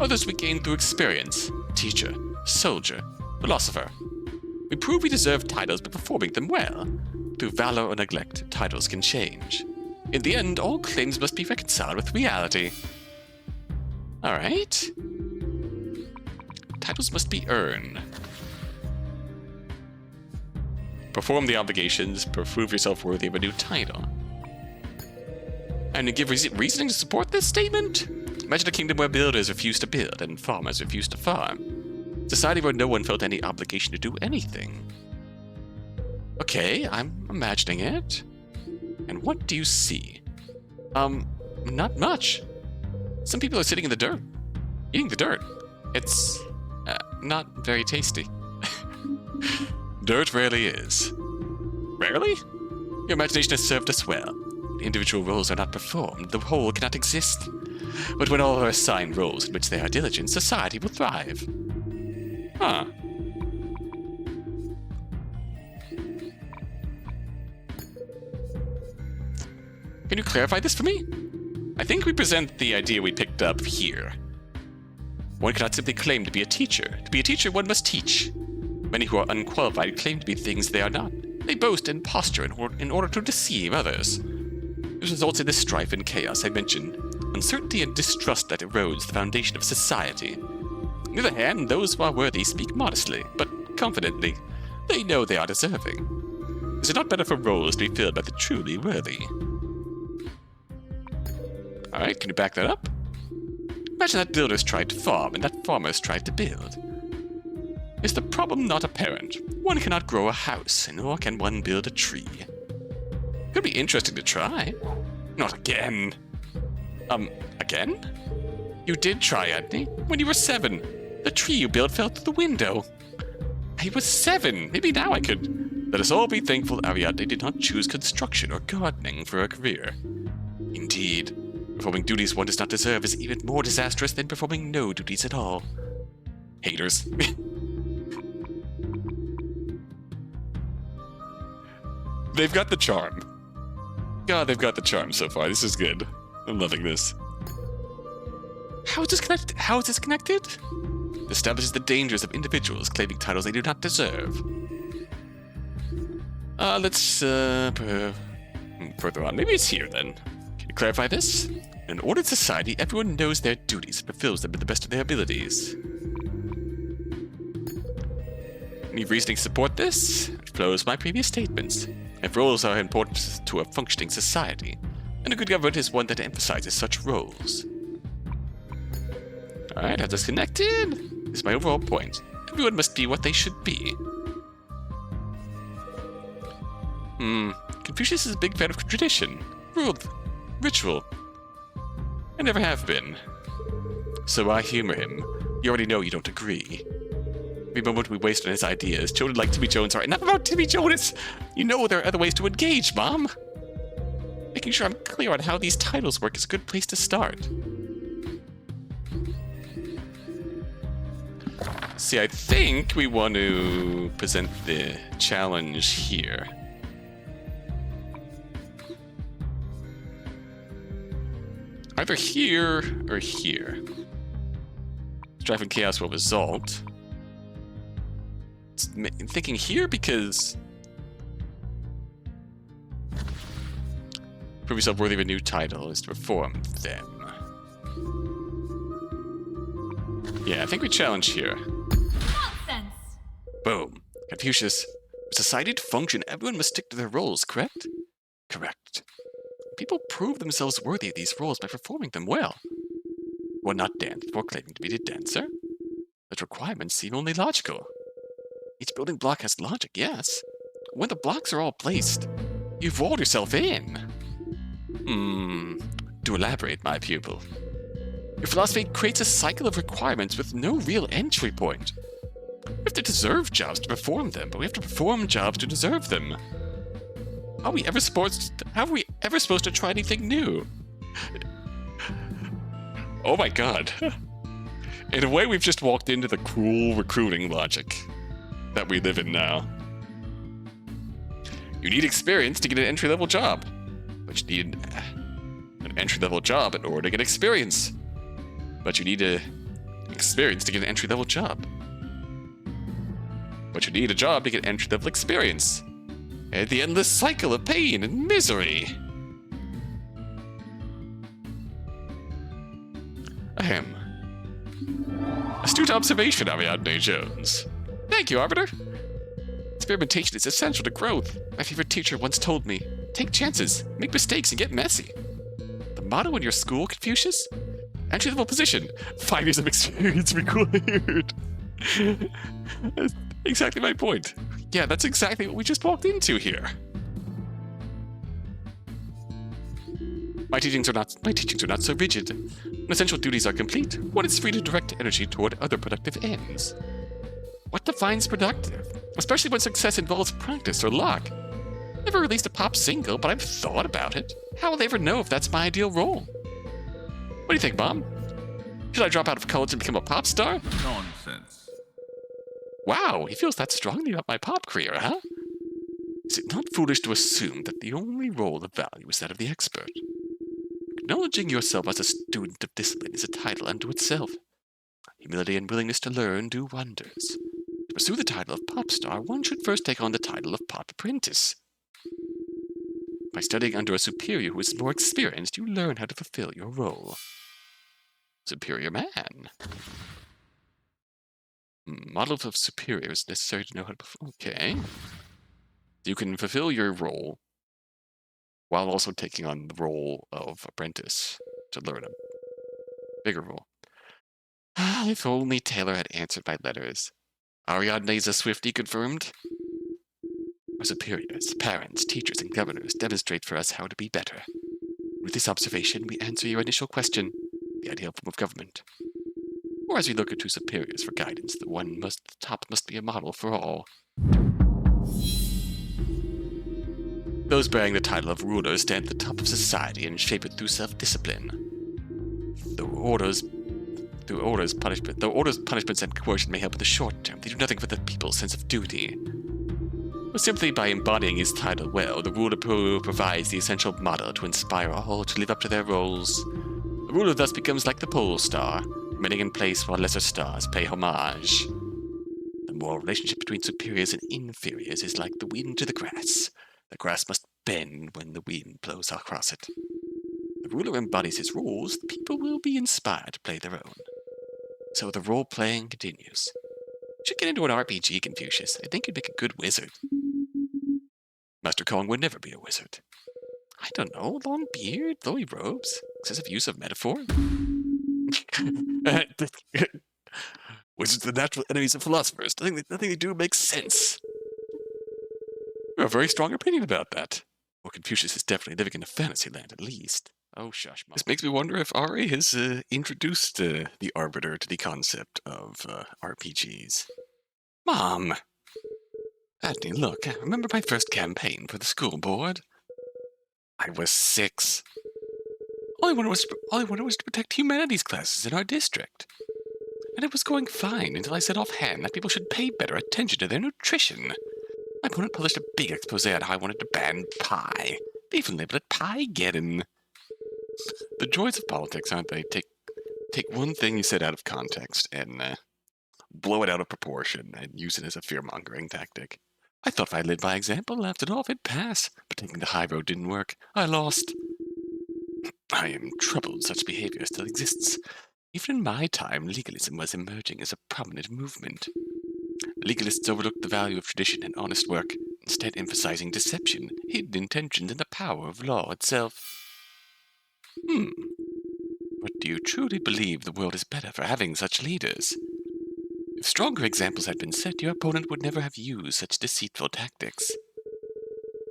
Others we gain through experience. Teacher, soldier, philosopher. We prove we deserve titles by performing them well. Through valor or neglect, titles can change. In the end, all claims must be reconciled with reality. Alright. Titles must be earned. Perform the obligations, prove yourself worthy of a new title. And you give reasoning to support this statement? Imagine a kingdom where builders refuse to build and farmers refuse to farm. Society where no one felt any obligation to do anything. Okay, I'm imagining it. And what do you see? Not much. Some people are sitting in the dirt, eating the dirt. It's not very tasty. Dirt rarely is. Rarely? Your imagination has served us well. Individual roles are not performed, the whole cannot exist. But when all are assigned roles in which they are diligent, society will thrive. Huh. Can you clarify this for me? I think we present the idea we picked up here. One cannot simply claim to be a teacher. To be a teacher, one must teach. Many who are unqualified claim to be things they are not. They boast and posture in order to deceive others. This results in the strife and chaos I mentioned, uncertainty and distrust that erodes the foundation of society. On the other hand, those who are worthy speak modestly, but confidently. They know they are deserving. Is it not better for roles to be filled by the truly worthy? Alright, can you back that up? Imagine that builders tried to farm and that farmers tried to build. Is the problem not apparent? One cannot grow a house, nor can one build a tree. Could be interesting to try. Not again. Again? You did try, Ariadne, when you were 7. The tree you built fell through the window. I was 7. Maybe now I could. Let us all be thankful Ariadne did not choose construction or gardening for a career. Indeed, performing duties one does not deserve is even more disastrous than performing no duties at all. Haters. They've got the charm. God, they've got the charm so far. This is good. I'm loving this. How is this connected? How is this connected? Establishes the dangers of individuals claiming titles they do not deserve. Let's further on. Maybe it's here then. Can you clarify this? In an ordered society, everyone knows their duties and fulfills them to the best of their abilities. Any reasoning to support this? It flows from my previous statements. If roles are important to a functioning society, and a good government is one that emphasizes such roles. Alright, have this connected. This is my overall point. Everyone must be what they should be. Confucius is a big fan of tradition, rule, ritual. I never have been. So I humor him. You already know you don't agree. Every moment we waste on his ideas, children like Timmy Jones are enough about Timmy Jones! You know there are other ways to engage, Mom! Making sure I'm clear on how these titles work is a good place to start. See, I think we want to present the challenge here. Either here or here. Strife and chaos will result. I'm thinking here because prove yourself worthy of a new title is to perform them. Yeah, I think we challenge here. Nonsense! Boom. Confucius. For society to function, everyone must stick to their roles, correct? Correct. People prove themselves worthy of these roles by performing them well. One not dance before claiming to be the dancer? Those requirements seem only logical. Each building block has logic, yes. When the blocks are all placed, you've rolled yourself in. To elaborate, my pupil. Your philosophy creates a cycle of requirements with no real entry point. We have to deserve jobs to perform them, but we have to perform jobs to deserve them. How are we ever supposed to try anything new? Oh my god. In a way, we've just walked into the cruel recruiting logic that we live in now. You need experience to get an entry-level job, but you need an entry-level job in order to get experience. But you need experience to get an entry-level job. But you need a job to get entry-level experience. And the endless cycle of pain and misery. Ahem. Astute observation, Ariadne Jones. Thank you, Arbiter. Experimentation is essential to growth. My favorite teacher once told me, take chances, make mistakes, and get messy. The motto in your school, Confucius? Entry-level position, 5 years of experience required. That's exactly my point. Yeah, that's exactly what we just walked into here. My teachings are not so rigid. When essential duties are complete, one is free to direct energy toward other productive ends. What defines productive? Especially when success involves practice or luck. Never released a pop single, but I've thought about it. How will they ever know if that's my ideal role? What do you think, Mom? Should I drop out of college and become a pop star? Nonsense. Wow, he feels that strongly about my pop career, huh? Is it not foolish to assume that the only role of value is that of the expert? Acknowledging yourself as a student of discipline is a title unto itself. Humility and willingness to learn do wonders. To pursue the title of pop star, one should first take on the title of pop apprentice. By studying under a superior who is more experienced, you learn how to fulfill your role. Superior man. Model of superior is necessary to know how to perform. Okay. You can fulfill your role while also taking on the role of apprentice. to learn a bigger role. If only Taylor had answered my letters. Ariadne is a Swiftie confirmed. Our superiors, parents, teachers, and governors demonstrate for us how to be better. With this observation, we answer your initial question, the ideal form of government. Or as we look to superiors for guidance, the top must be a model for all. Those bearing the title of rulers stand at the top of society and shape it through self-discipline. Though orders, punishments, and coercion may help in the short term, they do nothing for the people's sense of duty. But simply by embodying his title well, the ruler provides the essential model to inspire all to live up to their roles. The ruler thus becomes like the pole star, remaining in place while lesser stars pay homage. The moral relationship between superiors and inferiors is like the wind to the grass. The grass must bend when the wind blows across it. The ruler embodies his rules, the people will be inspired to play their own. So the role-playing continues. You should get into an RPG, Confucius. I think you'd make a good wizard. Master Kong would never be a wizard. I don't know, long beard, flowy robes, excessive use of metaphor. Wizards are the natural enemies of philosophers. Nothing they do makes sense. You have a very strong opinion about that. Well, Confucius is definitely living in a fantasy land, at least. Oh, shush, Mom. This makes me wonder if Ari has introduced the Arbiter to the concept of RPGs. Mom! Ariadne, look, I remember my first campaign for the school board. I was 6. All I wanted was to protect humanities classes in our district. And it was going fine until I said offhand that people should pay better attention to their nutrition. My opponent published a big expose on how I wanted to ban pie. They even labeled it Pie-geddon. The joys of politics, aren't they? Take one thing you said out of context and blow it out of proportion and use it as a fear-mongering tactic. I thought if I led by example, laughed it off, it'd pass. But taking the high road didn't work. I lost. I am troubled such behavior still exists. Even in my time, legalism was emerging as a prominent movement. Legalists overlooked the value of tradition and honest work, instead emphasizing deception, hidden intentions, and the power of law itself. But do you truly believe the world is better for having such leaders? If stronger examples had been set, your opponent would never have used such deceitful tactics.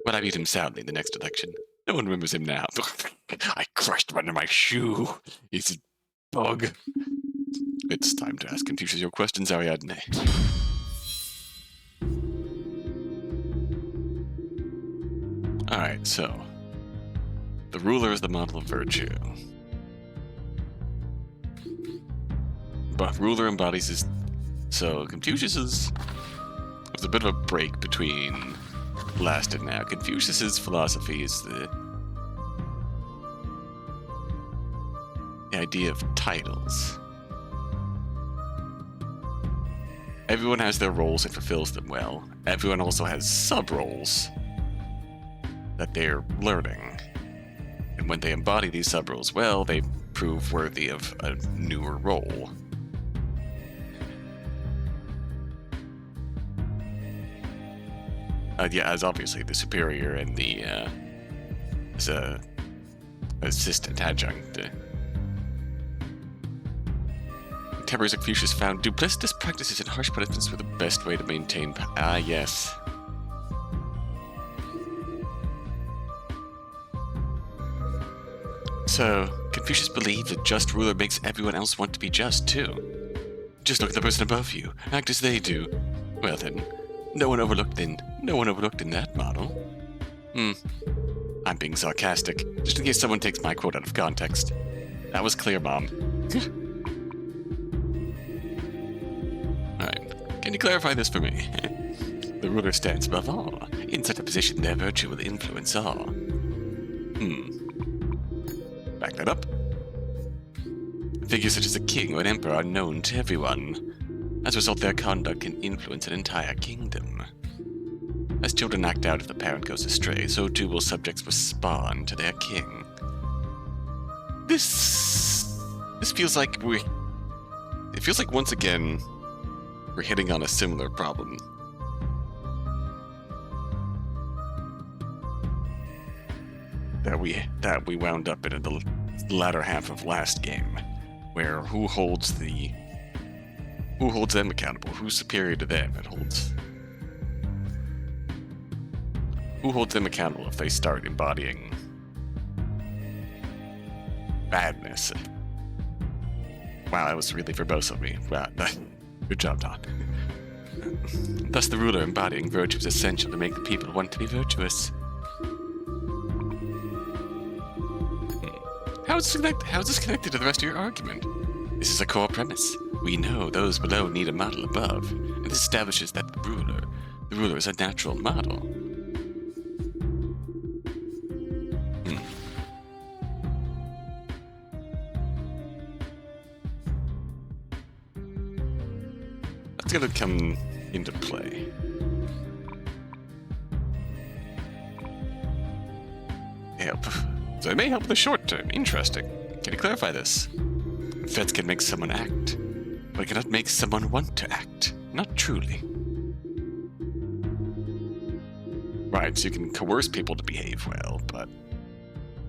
But I beat him soundly in the next election. No one remembers him now. I crushed him under my shoe. He's a bug. It's time to ask Confucius your questions, Ariadne. Alright, so. The ruler is the model of virtue. But ruler embodies his... So, Confucius's... There's a bit of a break between last and now. Confucius's philosophy is the idea of titles. Everyone has their roles and fulfills them well. Everyone also has sub-roles that they're learning. And when they embody these sub-roles well, they prove worthy of a newer role. As obviously the superior and the as a assistant adjunct. Contemporaries of Confucius found duplicitous practices and harsh punishments were the best way to maintain yes. So, Confucius believed a just ruler makes everyone else want to be just, too. Just look at the person above you. Act as they do. Well then, no one overlooked in that model. I'm being sarcastic, just in case someone takes my quote out of context. That was clear, Mom. Alright, can you clarify this for me? The ruler stands above all. In such a position, their virtue will influence all. Back that up. Figures such as a king or an emperor are known to everyone. As a result, their conduct can influence an entire kingdom. As children act out if the parent goes astray, so too will subjects respond to their king. This feels like it feels like once again we're hitting on a similar problem. That we wound up in latter half of last game, where who holds them accountable? Who's superior to them? Who holds them accountable if they start embodying badness? Wow, that was really verbose of me. Wow, good job, Don. Thus, the ruler embodying virtue is essential to make the people want to be virtuous. How is this connected to the rest of your argument? This is a core premise. We know those below need a model above, and this establishes that the ruler is a natural model. That's gonna come into play. So it may help in the short term. Interesting. Can you clarify this? Threats can make someone act, but it cannot make someone want to act. Not truly. Right, so you can coerce people to behave well, but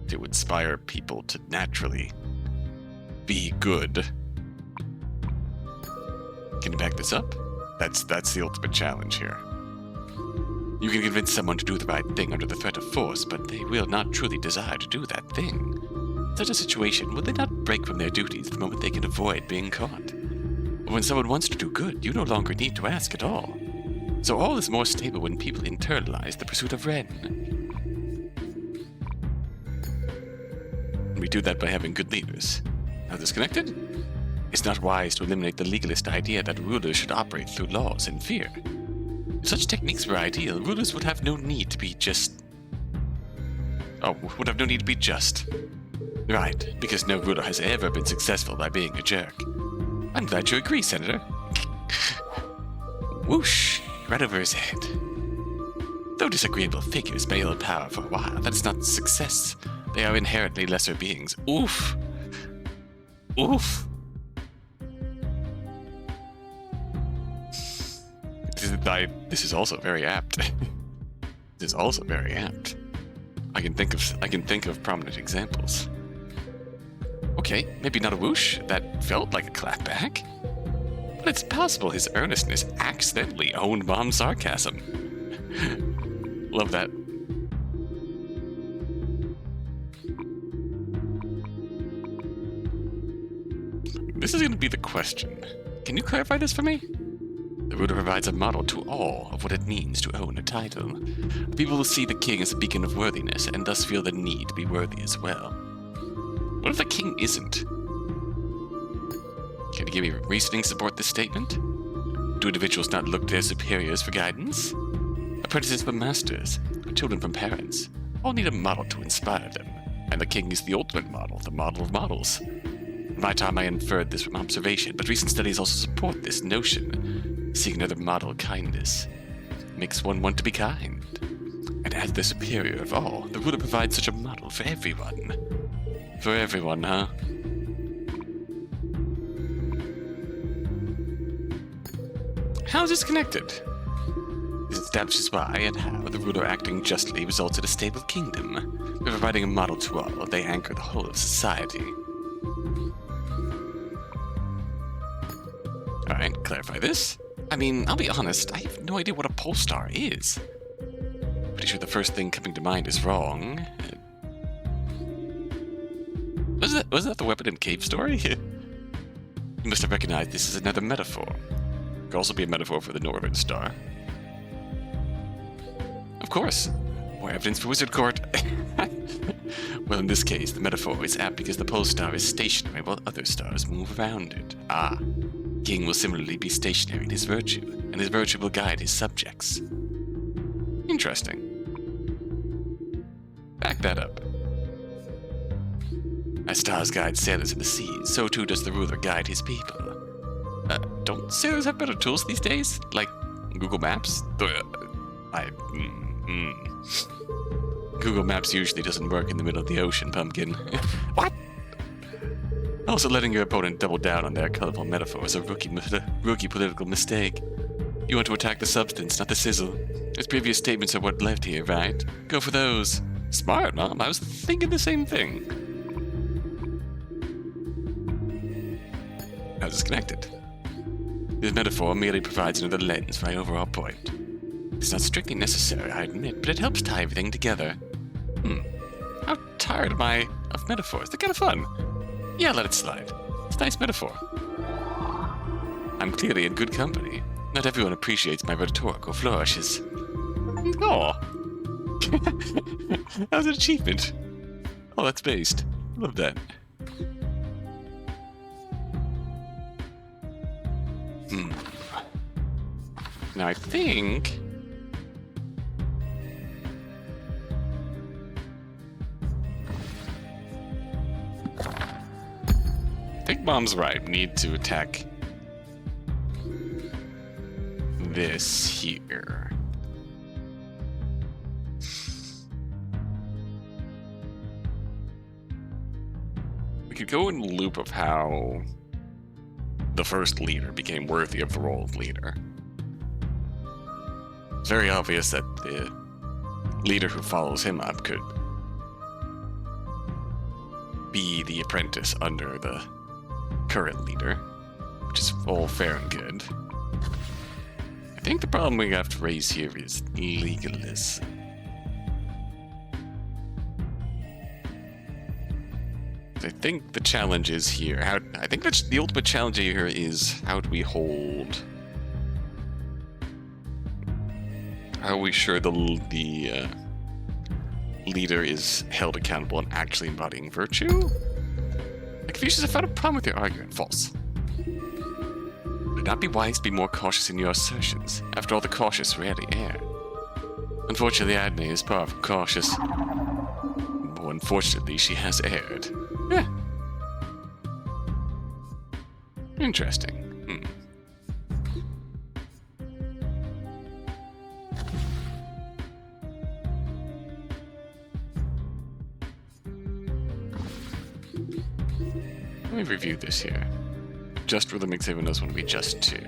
to inspire people to naturally be good. Can you back this up? That's the ultimate challenge here. You can convince someone to do the right thing under the threat of force, but they will not truly desire to do that thing. In such a situation, will they not break from their duties the moment they can avoid being caught? But when someone wants to do good, you no longer need to ask at all. So all is more stable when people internalize the pursuit of Ren. And we do that by having good leaders. How this connected? It's not wise to eliminate the legalist idea that rulers should operate through laws and fear. If such techniques were ideal, rulers would have no need to be just. Right, because no ruler has ever been successful by being a jerk. I'm glad you agree, Senator. Whoosh, right over his head. Though disagreeable figures may hold power for a while, that is not success. They are inherently lesser beings. Oof. Oof. This is also very apt. This is also very apt. I can think of prominent examples. Okay, maybe not a whoosh. That felt like a clapback. But it's possible his earnestness accidentally owned Mom's sarcasm. Love that. This is going to be the question. Can you clarify this for me? The ruler provides a model to all of what it means to own a title. The people will see the king as a beacon of worthiness and thus feel the need to be worthy as well. What if the king isn't? Can you give me reasoning to support this statement? Do individuals not look to their superiors for guidance? Apprentices from masters, children from parents, all need a model to inspire them, and the king is the ultimate model, the model of models. In my time I inferred this from observation, but recent studies also support this notion. Seeing another model kindness makes one want to be kind. And as the superior of all, the ruler provides such a model for everyone. For everyone, huh? How is this connected? This establishes why and how the ruler acting justly results in a stable kingdom. By providing a model to all, they anchor the whole of society. Alright, clarify this. I mean, I'll be honest, I have no idea what a pole star is. Pretty sure the first thing coming to mind is wrong. Wasn't that the weapon and cave story? You must have recognized this as another metaphor. It could also be a metaphor for the Northern Star. Of course. More evidence for Wizard Court. Well, in this case, the metaphor is apt because the pole star is stationary while other stars move around it. Ah. King will similarly be stationary in his virtue, and his virtue will guide his subjects. Interesting. Back that up. As stars guide sailors in the seas, so too does the ruler guide his people. Don't sailors have better tools these days? Like Google Maps? Google Maps usually doesn't work in the middle of the ocean, pumpkin. What? Also, letting your opponent double down on their colorful metaphor is a rookie political mistake. You want to attack the substance, not the sizzle. His previous statements are what left here, right? Go for those. Smart, Mom. I was thinking the same thing. How is this connected? This metaphor merely provides another lens for my overall point. It's not strictly necessary, I admit, but it helps tie everything together. How tired am I of metaphors? They're kind of fun. Yeah, let it slide. It's a nice metaphor. I'm clearly in good company. Not everyone appreciates my rhetorical flourishes. Oh, that was an achievement. Oh, that's based. Love that. Now I think... Mom's right. We need to attack this here. We could go in the loop of how the first leader became worthy of the role of leader. It's very obvious that the leader who follows him up could be the apprentice under the current leader, which is all fair and good. I think the problem we have to raise here is legalism. I think the challenge is here. I think that's the ultimate challenge here is how do we hold? How are we sure the leader is held accountable and actually embodying virtue? Confucius, I found a problem with your argument. False. Would it not be wise to be more cautious in your assertions? After all, the cautious rarely err. Unfortunately, Ariadne is far from cautious. More unfortunately, she has erred. Yeah. Interesting. Let me review this here. Just ruler makes everyone else want to be just too.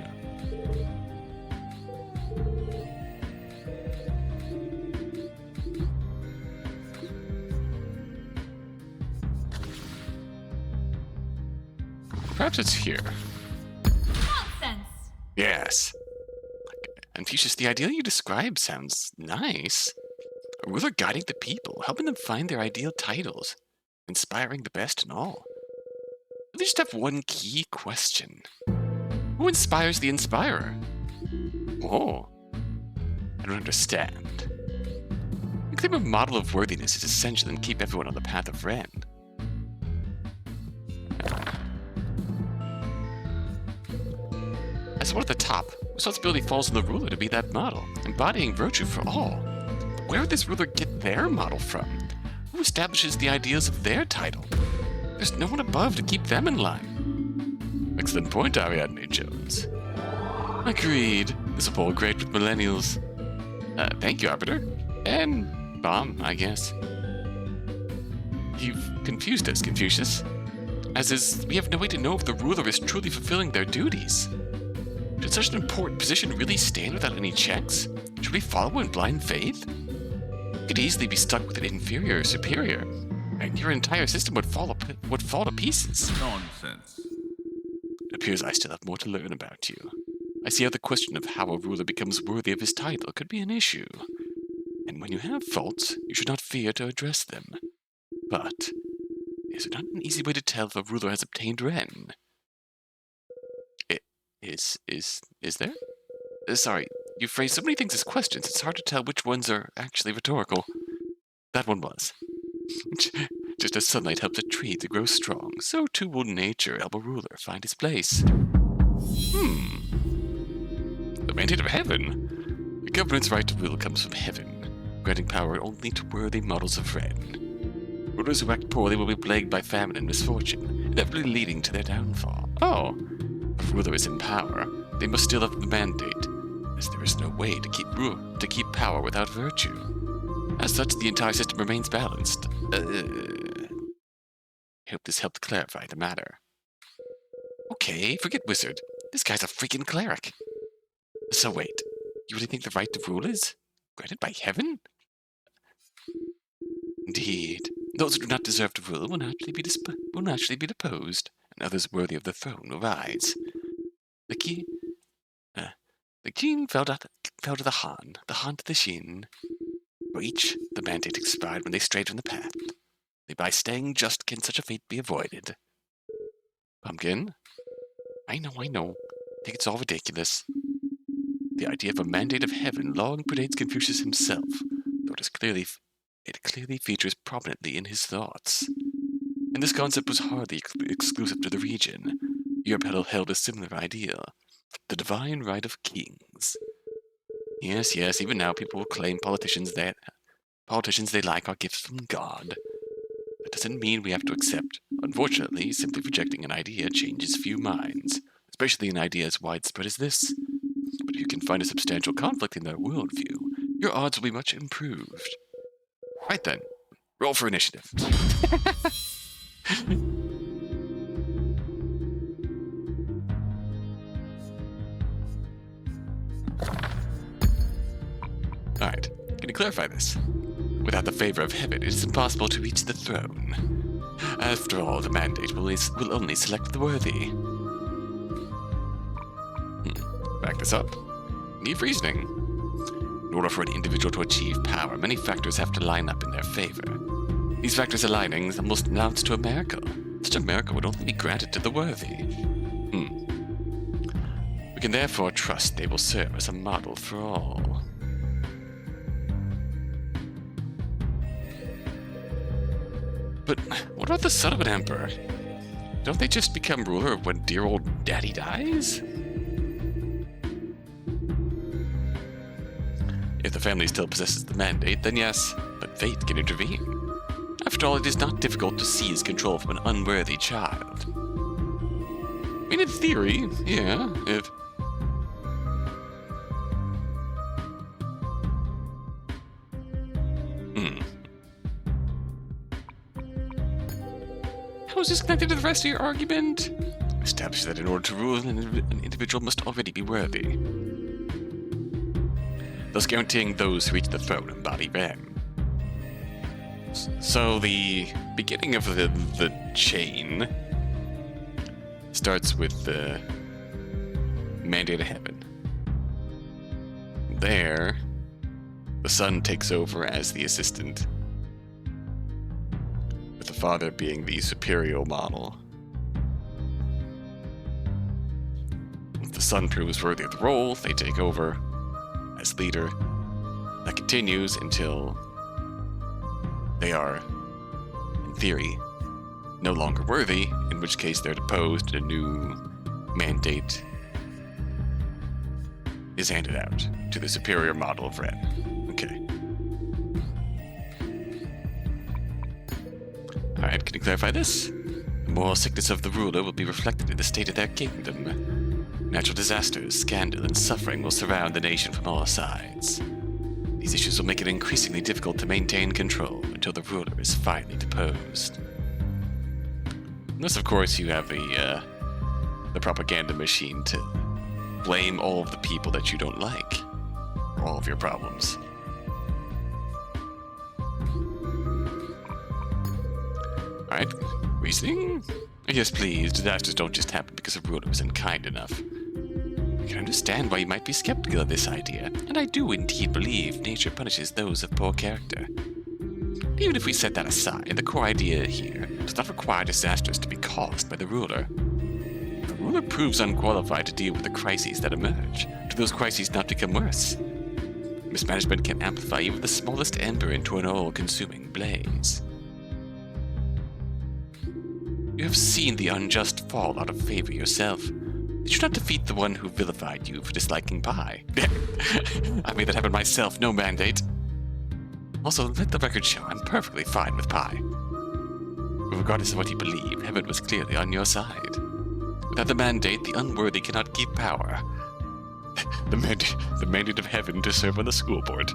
Perhaps it's here. Nonsense! Yes. Confucius, the ideal you describe sounds nice. A ruler guiding the people, helping them find their ideal titles, inspiring the best in all. They just have one key question. Who inspires the inspirer? Oh, I don't understand. You claim a model of worthiness is essential and keep everyone on the path of Ren. As one at the top, responsibility falls on the ruler to be that model, embodying virtue for all. But where would this ruler get their model from? Who establishes the ideals of their title? There's no one above to keep them in line. Excellent point, Ariadne Jones. Agreed. This will bode great with millennials. Thank you, Arbiter. And Bomb, I guess. You've confused us, Confucius. As is, we have no way to know if the ruler is truly fulfilling their duties. Should such an important position really stand without any checks? Should we follow in blind faith? You could easily be stuck with an inferior or superior, and your entire system would fall to pieces. Nonsense. It appears I still have more to learn about you. I see how the question of how a ruler becomes worthy of his title could be an issue. And when you have faults, you should not fear to address them. But is it not an easy way to tell if a ruler has obtained Ren? Is there? Sorry, you phrase so many things as questions, it's hard to tell which ones are actually rhetorical. That one was. Just as sunlight helps a tree to grow strong, so too will nature help a ruler find his place. The mandate of heaven? The government's right to rule comes from heaven, granting power only to worthy models of Ren. Rulers who act poorly will be plagued by famine and misfortune, inevitably leading to their downfall. Oh, if a ruler is in power, they must still have the mandate, as there is no way to keep power without virtue. As such, the entire system remains balanced. I hope this helped clarify the matter. Okay, forget wizard. This guy's a freaking cleric. So wait, you really think the right to rule is granted by heaven? Indeed. Those who do not deserve to rule will naturally be deposed, and others worthy of the throne arise. The king fell to the han to the shin. For each, the mandate expired when they strayed from the path. By staying just can such a fate be avoided. Pumpkin? I know. I think it's all ridiculous. The idea of a mandate of heaven long predates Confucius himself, though it clearly features prominently in his thoughts. And this concept was hardly exclusive to the region. Europe held a similar idea, the divine right of kings. Yes, even now people will claim politicians they like are gifts from God. That doesn't mean we have to accept. Unfortunately, simply projecting an idea changes few minds, especially an idea as widespread as this. But if you can find a substantial conflict in their worldview, your odds will be much improved. Right then, roll for initiative. Alright, can you clarify this? Without the favor of heaven, it is impossible to reach the throne. After all, the mandate will only select the worthy. Back this up. Need reasoning. In order for an individual to achieve power, many factors have to line up in their favor. These factors aligning almost amounts to a miracle. Such a miracle would only be granted to the worthy. We can therefore trust they will serve as a model for all. But what about the son of an emperor? Don't they just become ruler when dear old daddy dies? If the family still possesses the mandate, then yes, but fate can intervene. After all, it is not difficult to seize control from an unworthy child. I mean, in theory, yeah, if... How is this connected to the rest of your argument? Establish that in order to rule, an individual must already be worthy, thus guaranteeing those who reach the throne embody them. So the beginning of the chain starts with the mandate of heaven. There, the son takes over as the assistant, with the father being the superior model. If the son proves worthy of the role, they take over as leader. That continues until they are, in theory, no longer worthy, in which case they're deposed and a new mandate is handed out to the superior model of Red. Okay. Alright, can you clarify this? The moral sickness of the ruler will be reflected in the state of their kingdom. Natural disasters, scandal, and suffering will surround the nation from all sides. These issues will make it increasingly difficult to maintain control until the ruler is finally deposed. Unless, of course, you have the propaganda machine to blame all of the people that you don't like for all of your problems. Alright, reasoning? Yes, please. Disasters don't just happen because a ruler is unkind enough. I can understand why you might be skeptical of this idea, and I do indeed believe nature punishes those of poor character. Even if we set that aside, the core idea here does not require disasters to be caused by the ruler. If the ruler proves unqualified to deal with the crises that emerge, do those crises not become worse? Mismanagement can amplify even the smallest ember into an all-consuming blaze. You have seen the unjust fall out of favor yourself. Did you not defeat the one who vilified you for disliking pie? I made that happen myself, no mandate. Also, let the record show I'm perfectly fine with pie. But regardless of what you believe, heaven was clearly on your side. Without the mandate, the unworthy cannot keep power. The mandate of heaven to serve on the school board.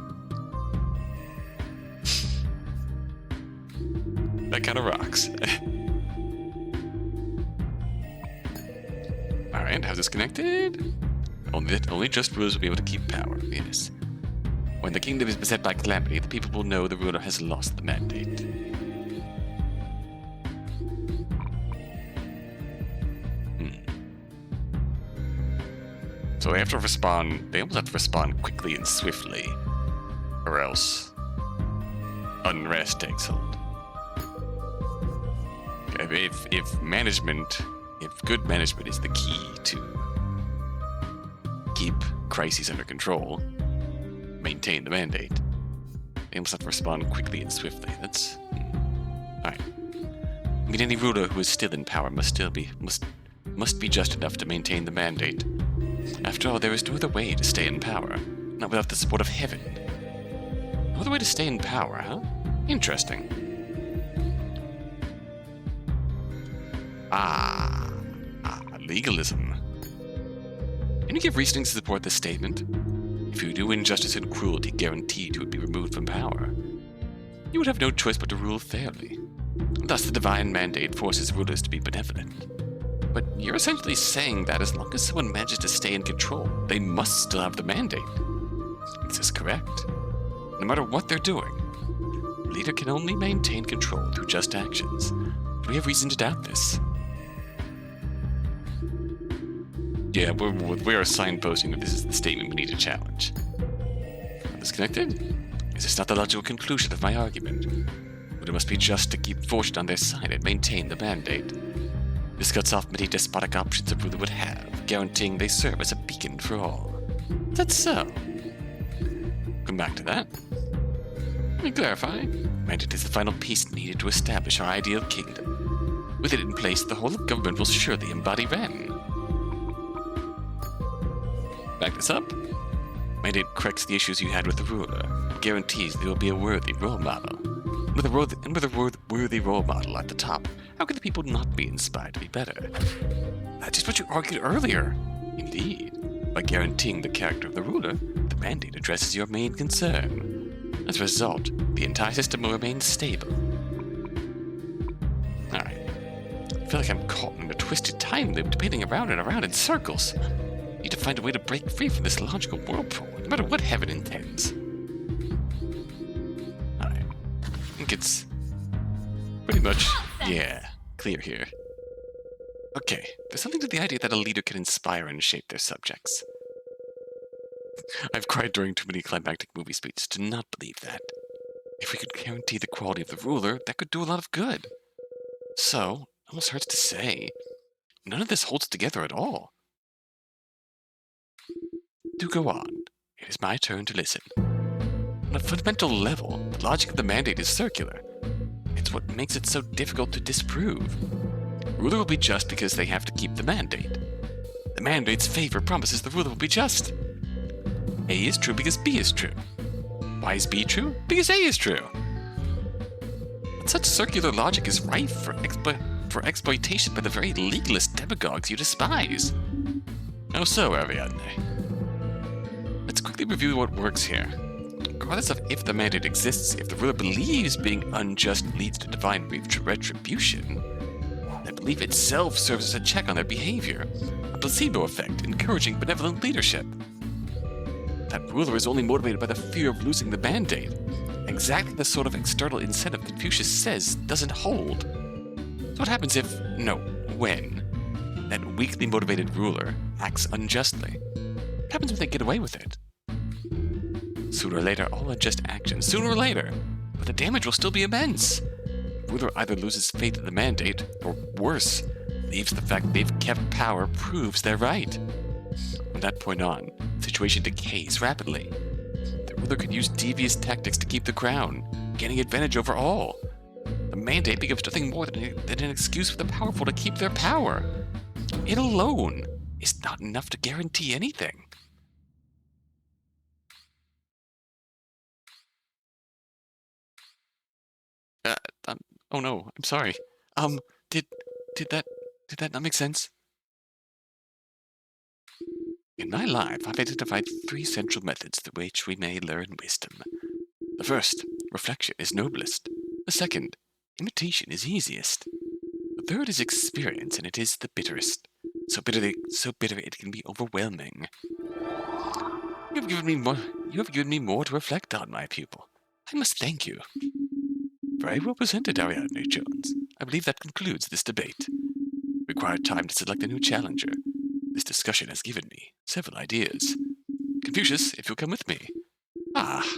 That kind of rocks. Alright, how's this connected? Only just rulers will be able to keep power, yes. When the kingdom is beset by calamity, the people will know the ruler has lost the mandate. So they have to respond, they almost have to respond quickly and swiftly, or else unrest takes hold. If management, if good management is the key to keep crises under control, maintain the mandate, they almost have to respond quickly and swiftly. That's alright. I mean, any ruler who is still in power must be just enough to maintain the mandate. After all, there is no other way to stay in power, not without the support of heaven. No other way to stay in power, huh? Interesting. Legalism. Can you give reasonings to support this statement? If you do injustice and cruelty, guaranteed you would be removed from power. You would have no choice but to rule fairly. Thus, the divine mandate forces rulers to be benevolent. But you're essentially saying that as long as someone manages to stay in control, they must still have the mandate. Is this correct? No matter what they're doing, the leader can only maintain control through just actions. Do we have reason to doubt this? Yeah, we're signposting that this is the statement we need to challenge. Disconnected? Is this not the logical conclusion of my argument? But it must be just to keep fortune on their side and maintain the mandate. This cuts off many despotic options a ruler would have, guaranteeing they serve as a beacon for all. That's so. Come back to that. Let me clarify. Mandate is the final piece needed to establish our ideal kingdom. With it in place, the whole of government will surely embody Ren. Back this up. Mandate corrects the issues you had with the ruler, guarantees there will be a worthy role model. With a worthy role model at the top, how can the people not be inspired to be better? That's just what you argued earlier. Indeed. By guaranteeing the character of the ruler, the mandate addresses your main concern. As a result, the entire system will remain stable. Alright. I feel like I'm caught in a twisted time loop, debating around and around in circles. I need to find a way to break free from this logical whirlpool, no matter what heaven intends. Alright. I think it's pretty much, yeah, clear here. Okay, there's something to the idea that a leader can inspire and shape their subjects. I've cried during too many climactic movie speeches to not believe that. If we could guarantee the quality of the ruler, that could do a lot of good. So, it almost hurts to say, none of this holds together at all. Do go on. It is my turn to listen. On a fundamental level, the logic of the mandate is circular. It's what makes it so difficult to disprove. Ruler will be just because they have to keep the mandate. The mandate's favor promises the ruler will be just. A is true because B is true. Why is B true? Because A is true. But such circular logic is rife for exploitation by the very legalist demagogues you despise. How so, Ariadne? Let's quickly review what works here. Regardless of if the mandate exists, if the ruler believes being unjust leads to divine retribution, that belief itself serves as a check on their behavior, a placebo effect encouraging benevolent leadership. That ruler is only motivated by the fear of losing the mandate, exactly the sort of external incentive Confucius says doesn't hold. So what happens when that weakly motivated ruler acts unjustly? What happens when they get away with it? Sooner or later, all unjust actions, sooner or later, but the damage will still be immense. The ruler either loses faith in the mandate, or worse, believes the fact they've kept power proves they're right. From that point on, the situation decays rapidly. The ruler could use devious tactics to keep the crown, gaining advantage over all. The mandate becomes nothing more than an excuse for the powerful to keep their power. It alone is not enough to guarantee anything. Oh no, I'm sorry. Did that not make sense? In my life, I've identified 3 central methods through which we may learn wisdom. The first, reflection, is noblest. The second, imitation, is easiest. The third is experience, and it is the bitterest. So bitter it can be overwhelming. You have given me more to reflect on, my pupil. I must thank you. Very well presented, Ariadne Jones. I believe that concludes this debate. Required time to select a new challenger. This discussion has given me several ideas. Confucius, if you'll come with me. Ah,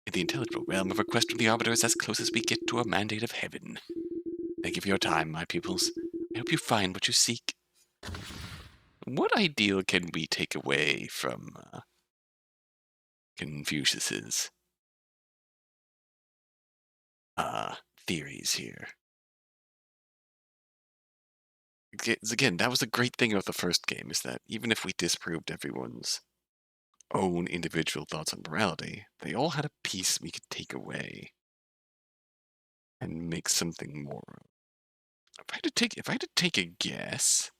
in the intelligible realm, a request from the Arbiter is as close as we get to a mandate of heaven. Thank you for your time, my pupils. I hope you find what you seek. What ideal can we take away from Confucius's theories here? Again, that was a great thing about the first game, is that even if we disproved everyone's own individual thoughts on morality, they all had a piece we could take away and make something more. If I had to take a guess,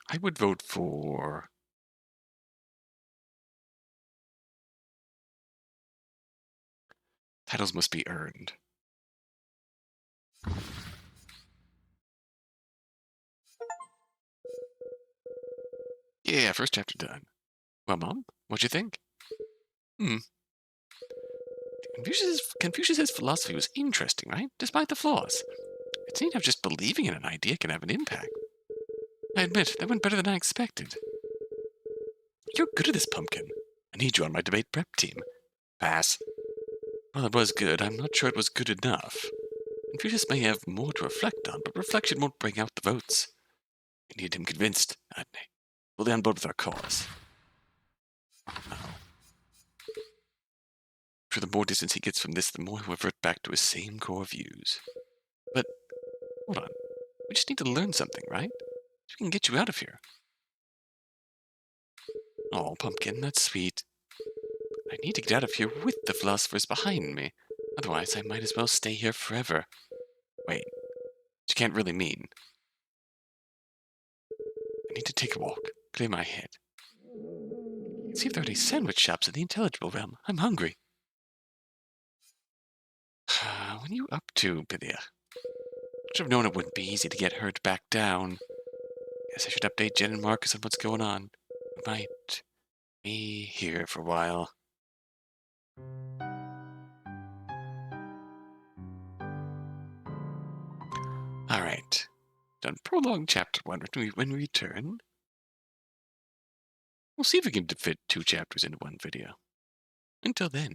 I would vote for titles must be earned. Yeah, first chapter done. Well, Mom, what'd you think? Confucius's philosophy was interesting, right? Despite the flaws. It's neat how just believing in an idea can have an impact. I admit, that went better than I expected. You're good at this, Pumpkin. I need you on my debate prep team. Pass. While it was good, I'm not sure it was good enough. Confucius may have more to reflect on, but reflection won't bring out the votes. I need him convinced, Ariadne. Fully on board with our cause. Oh. For the more distance he gets from this, the more he'll revert back to his same core views. But, hold on. We just need to learn something, right? So we can get you out of here. Oh, Pumpkin, that's sweet. I need to get out of here with the philosophers behind me. Otherwise, I might as well stay here forever. Wait, you can't really mean. I need to take a walk, clear my head. See if there are any sandwich shops in the intelligible realm. I'm hungry. What are you up to, Pythia? Should have known it wouldn't be easy to get her to back down. Guess I should update Jen and Marcus on what's going on. We might be here for a while. Alright. Done prologue chapter 1. When we return, we'll see if we can fit 2 chapters into one video. Until then.